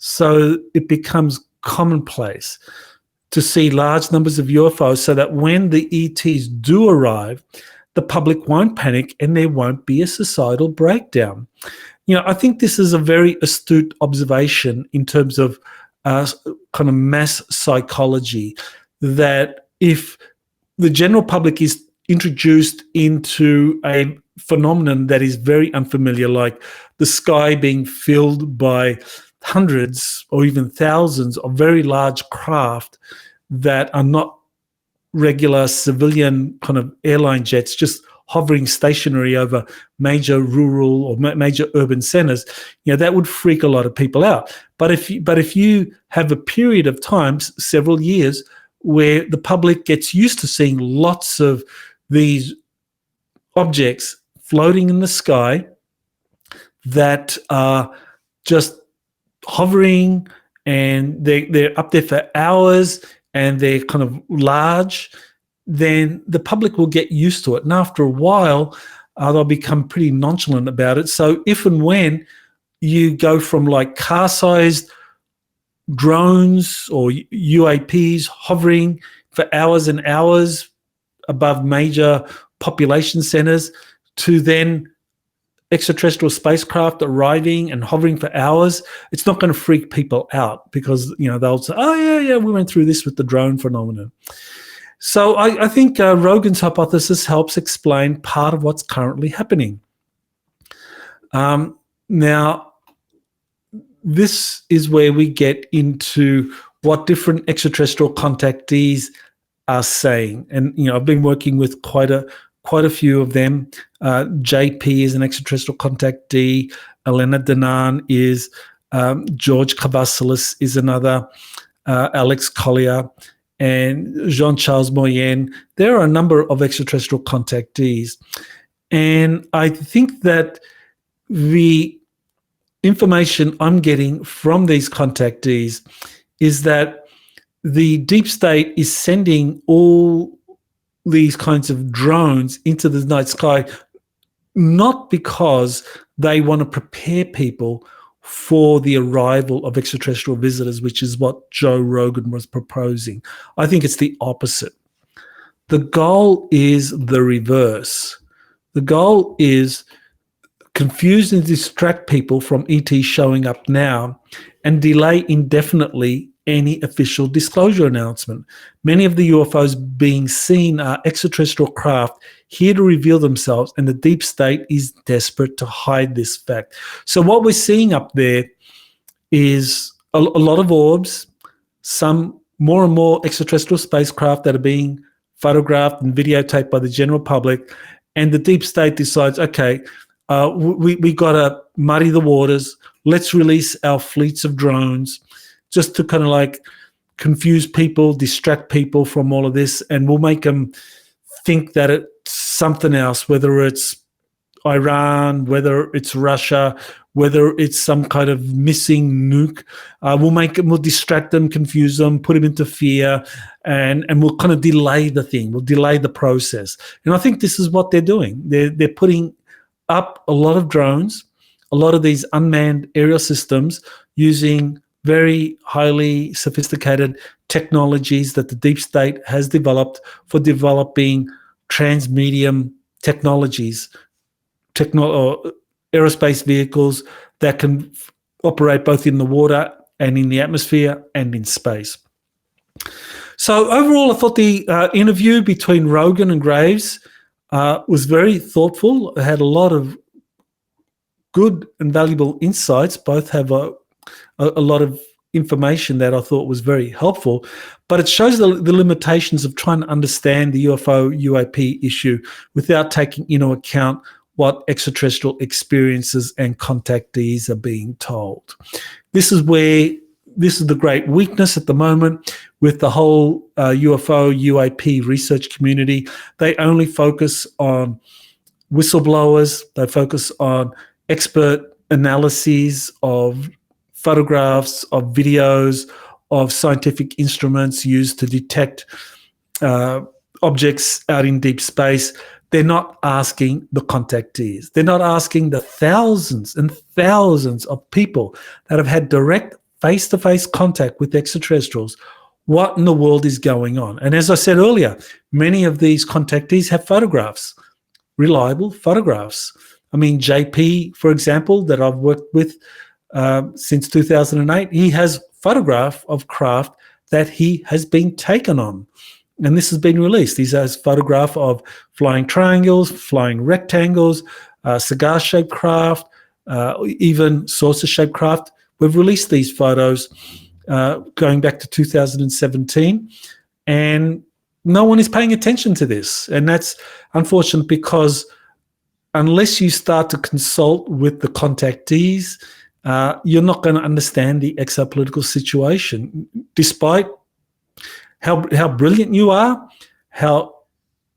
so it becomes commonplace to see large numbers of UFOs, so that when the ETs do arrive, the public won't panic and there won't be a societal breakdown. I think this is a very astute observation in terms of kind of mass psychology, that if the general public is introduced into a phenomenon that is very unfamiliar, like the sky being filled by hundreds or even thousands of very large craft that are not regular civilian kind of airline jets just hovering stationary over major rural or major urban centers, that would freak a lot of people out. But if you have a period of time, several years, where the public gets used to seeing lots of these objects floating in the sky that are just hovering, and they're up there for hours, and they're kind of large, then the public will get used to it. And after a while, they'll become pretty nonchalant about it. So if and when you go from like car-sized drones or UAPs hovering for hours and hours above major population centers to then extraterrestrial spacecraft arriving and hovering for hours, it's not going to freak people out, because they'll say, oh yeah, we went through this with the drone phenomenon. So I think Rogan's hypothesis helps explain part of what's currently happening. Now, this is where we get into what different extraterrestrial contactees are saying, and I've been working with quite a few of them. JP is an extraterrestrial contactee. Elena Danan is. George Cavassalis is another. Alex Collier and Jean-Charles Moyen. There are a number of extraterrestrial contactees. And I think that the information I'm getting from these contactees is that the deep state is sending all these kinds of drones into the night sky, not because they want to prepare people for the arrival of extraterrestrial visitors, which is what Joe Rogan was proposing. I think it's the opposite. The goal is the reverse. The goal is confuse and distract people from ET showing up now and delay indefinitely any official disclosure announcement. Many of the UFOs being seen are extraterrestrial craft here to reveal themselves, and the deep state is desperate to hide this fact. So what we're seeing up there is a lot of orbs, some more and more extraterrestrial spacecraft that are being photographed and videotaped by the general public, and the deep state decides, okay, we got to muddy the waters. Let's release our fleets of drones just to kind of like confuse people, distract people from all of this, and we'll make them think that it's something else, whether it's Iran, whether it's Russia, whether it's some kind of missing nuke. We'll distract them, confuse them, put them into fear, and we'll kind of delay the thing. We'll delay the process. And I think this is what they're doing. They're putting up a lot of drones, a lot of these unmanned aerial systems using very highly sophisticated technologies that the deep state has developed for developing transmedium technologies, aerospace vehicles that can operate both in the water and in the atmosphere and in space. So overall, I thought the interview between Rogan and Graves was very thoughtful. It had a lot of good and valuable insights. Both have a lot of information that I thought was very helpful, but it shows the limitations of trying to understand the UFO UAP issue without taking into account what extraterrestrial experiences and contactees are being told. This is where this is the great weakness at the moment with the whole UFO, UAP research community. They only focus on whistleblowers. They focus on expert analyses of photographs, of videos, of scientific instruments used to detect objects out in deep space. They're not asking the contactees. They're not asking the thousands and thousands of people that have had direct face-to-face contact with extraterrestrials, what in the world is going on? And as I said earlier, many of these contactees have photographs, reliable photographs. I mean, JP, for example, that I've worked with since 2008, he has photograph of craft that he has been taken on. And this has been released. He has photograph of flying triangles, flying rectangles, cigar-shaped craft, even saucer-shaped craft. We've released these photos going back to 2017, and no one is paying attention to this. And that's unfortunate because unless you start to consult with the contactees, you're not going to understand the exopolitical situation. Despite how brilliant you are, how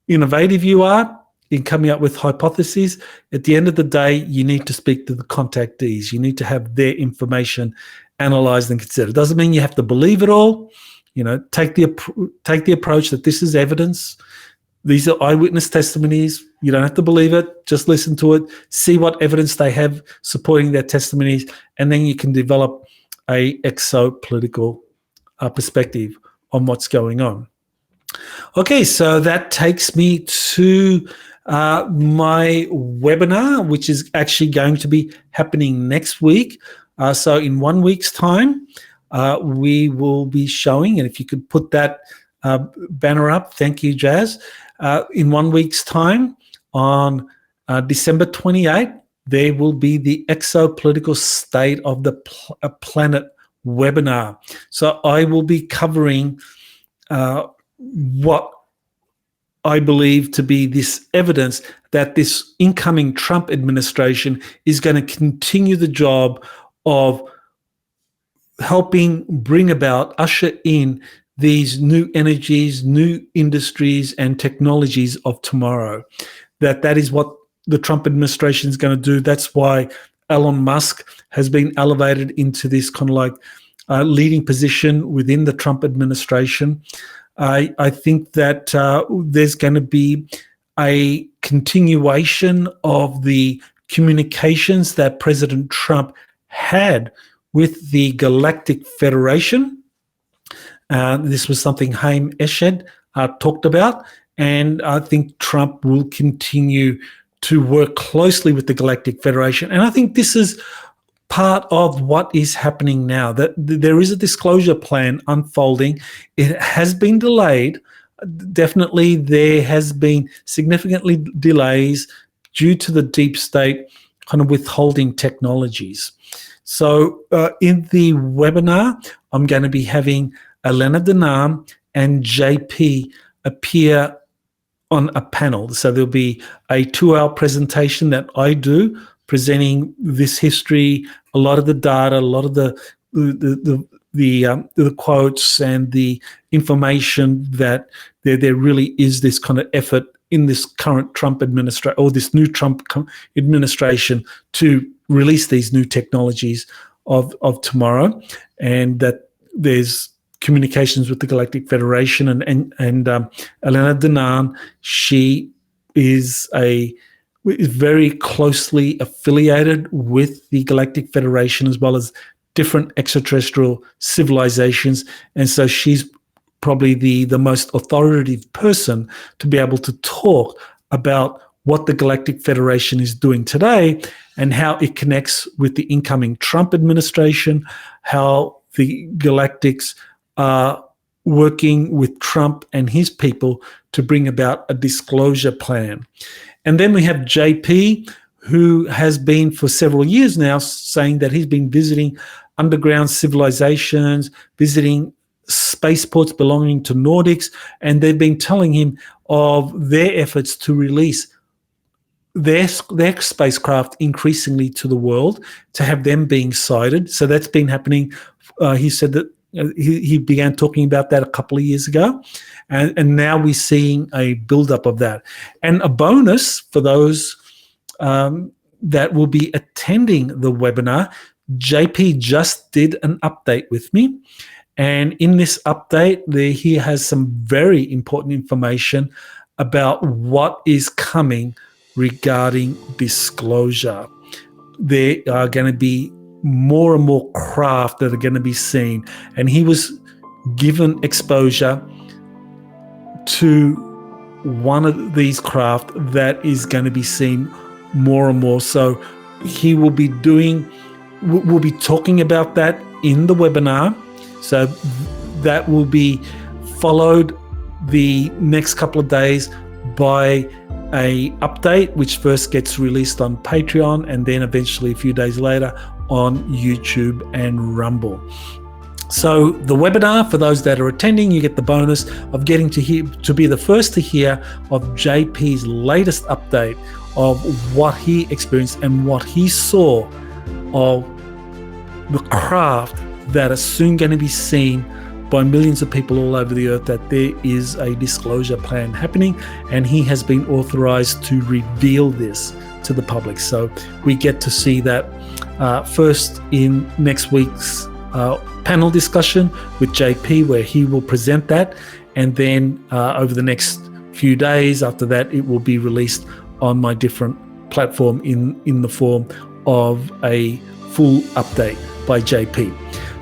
innovative you are in coming up with hypotheses, at the end of the day, you need to speak to the contactees. You need to have their information analysed and considered. It doesn't mean you have to believe it all. Take the approach that this is evidence. These are eyewitness testimonies. You don't have to believe it. Just listen to it. See what evidence they have supporting their testimonies, and then you can develop a exopolitical perspective on what's going on. Okay, so that takes me to my webinar, which is actually going to be happening next week. So in 1 week's time, we will be showing, and if you could put that banner up, thank you, Jazz. In 1 week's time, on December 28th, there will be the Exopolitical State of the Planet webinar. So I will be covering what I believe to be this evidence that this incoming Trump administration is going to continue the job of helping bring about, usher in these new energies, new industries and technologies of tomorrow. That is what the Trump administration is going to do. That's why Elon Musk has been elevated into this kind of like leading position within the Trump administration. I think that there's going to be a continuation of the communications that President Trump had with the Galactic Federation. This was something Haim Eshed talked about, and I think Trump will continue to work closely with the Galactic Federation. And I think this is part of what is happening now, that there is a disclosure plan unfolding. It has been delayed. Definitely there has been significantly delays due to the deep state kind of withholding technologies. So in the webinar, I'm going to be having Elena Denham and JP appear on a panel. So there'll be a 2-hour presentation that I do, presenting this history, a lot of the data, a lot of the quotes and the information that there really is this kind of effort in this current Trump administration, or this new Trump administration, to release these new technologies of tomorrow, and that there's communications with the Galactic Federation and Elena Denham. She is very closely affiliated with the Galactic Federation as well as different extraterrestrial civilizations, and so she's probably the most authoritative person to be able to talk about what the Galactic Federation is doing today and how it connects with the incoming Trump administration, how the Galactics are working with Trump and his people to bring about a disclosure plan. And then we have JP, who has been for several years now saying that he's been visiting underground civilizations, visiting spaceports belonging to Nordics, and they've been telling him of their efforts to release their spacecraft increasingly to the world, to have them being sighted. So that's been happening. He said that he began talking about that a couple of years ago, and now we're seeing a buildup of that. And a bonus for those that will be attending the webinar, JP just did an update with me. And in this update, he has some very important information about what is coming regarding disclosure. There are going to be more and more craft that are going to be seen. And he was given exposure to one of these craft that is going to be seen more and more. So he will be we'll be talking about that in the webinar. So that will be followed the next couple of days by a update, which first gets released on Patreon and then eventually a few days later on YouTube and Rumble. So the webinar, for those that are attending, you get the bonus of getting to be the first to hear of JP's latest update of what he experienced and what he saw of the craft that are soon going to be seen by millions of people all over the earth, that there is a disclosure plan happening, and he has been authorized to reveal this to the public. So we get to see that first in next week's panel discussion with JP, where he will present that, and then over the next few days after that, it will be released on my different platform in the form of a full update by JP.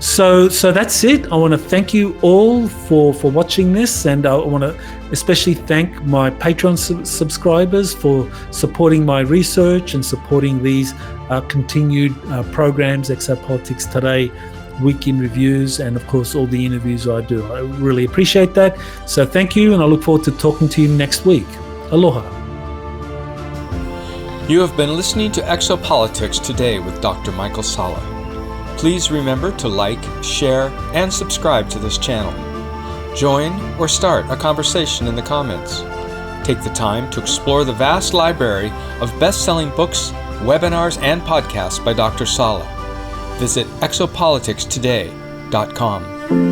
So that's it. I want to thank you all for watching this, and I want to especially thank my Patreon subscribers for supporting my research and supporting these continued programs, Exopolitics Today, Week in Reviews, and of course all the interviews I do. I really appreciate that. So thank you, and I look forward to talking to you next week. Aloha. You have been listening to Exopolitics Today with Dr. Michael Salla. Please remember to like, share, and subscribe to this channel. Join or start a conversation in the comments. Take the time to explore the vast library of best-selling books, webinars, and podcasts by Dr. Salla. Visit exopoliticstoday.com.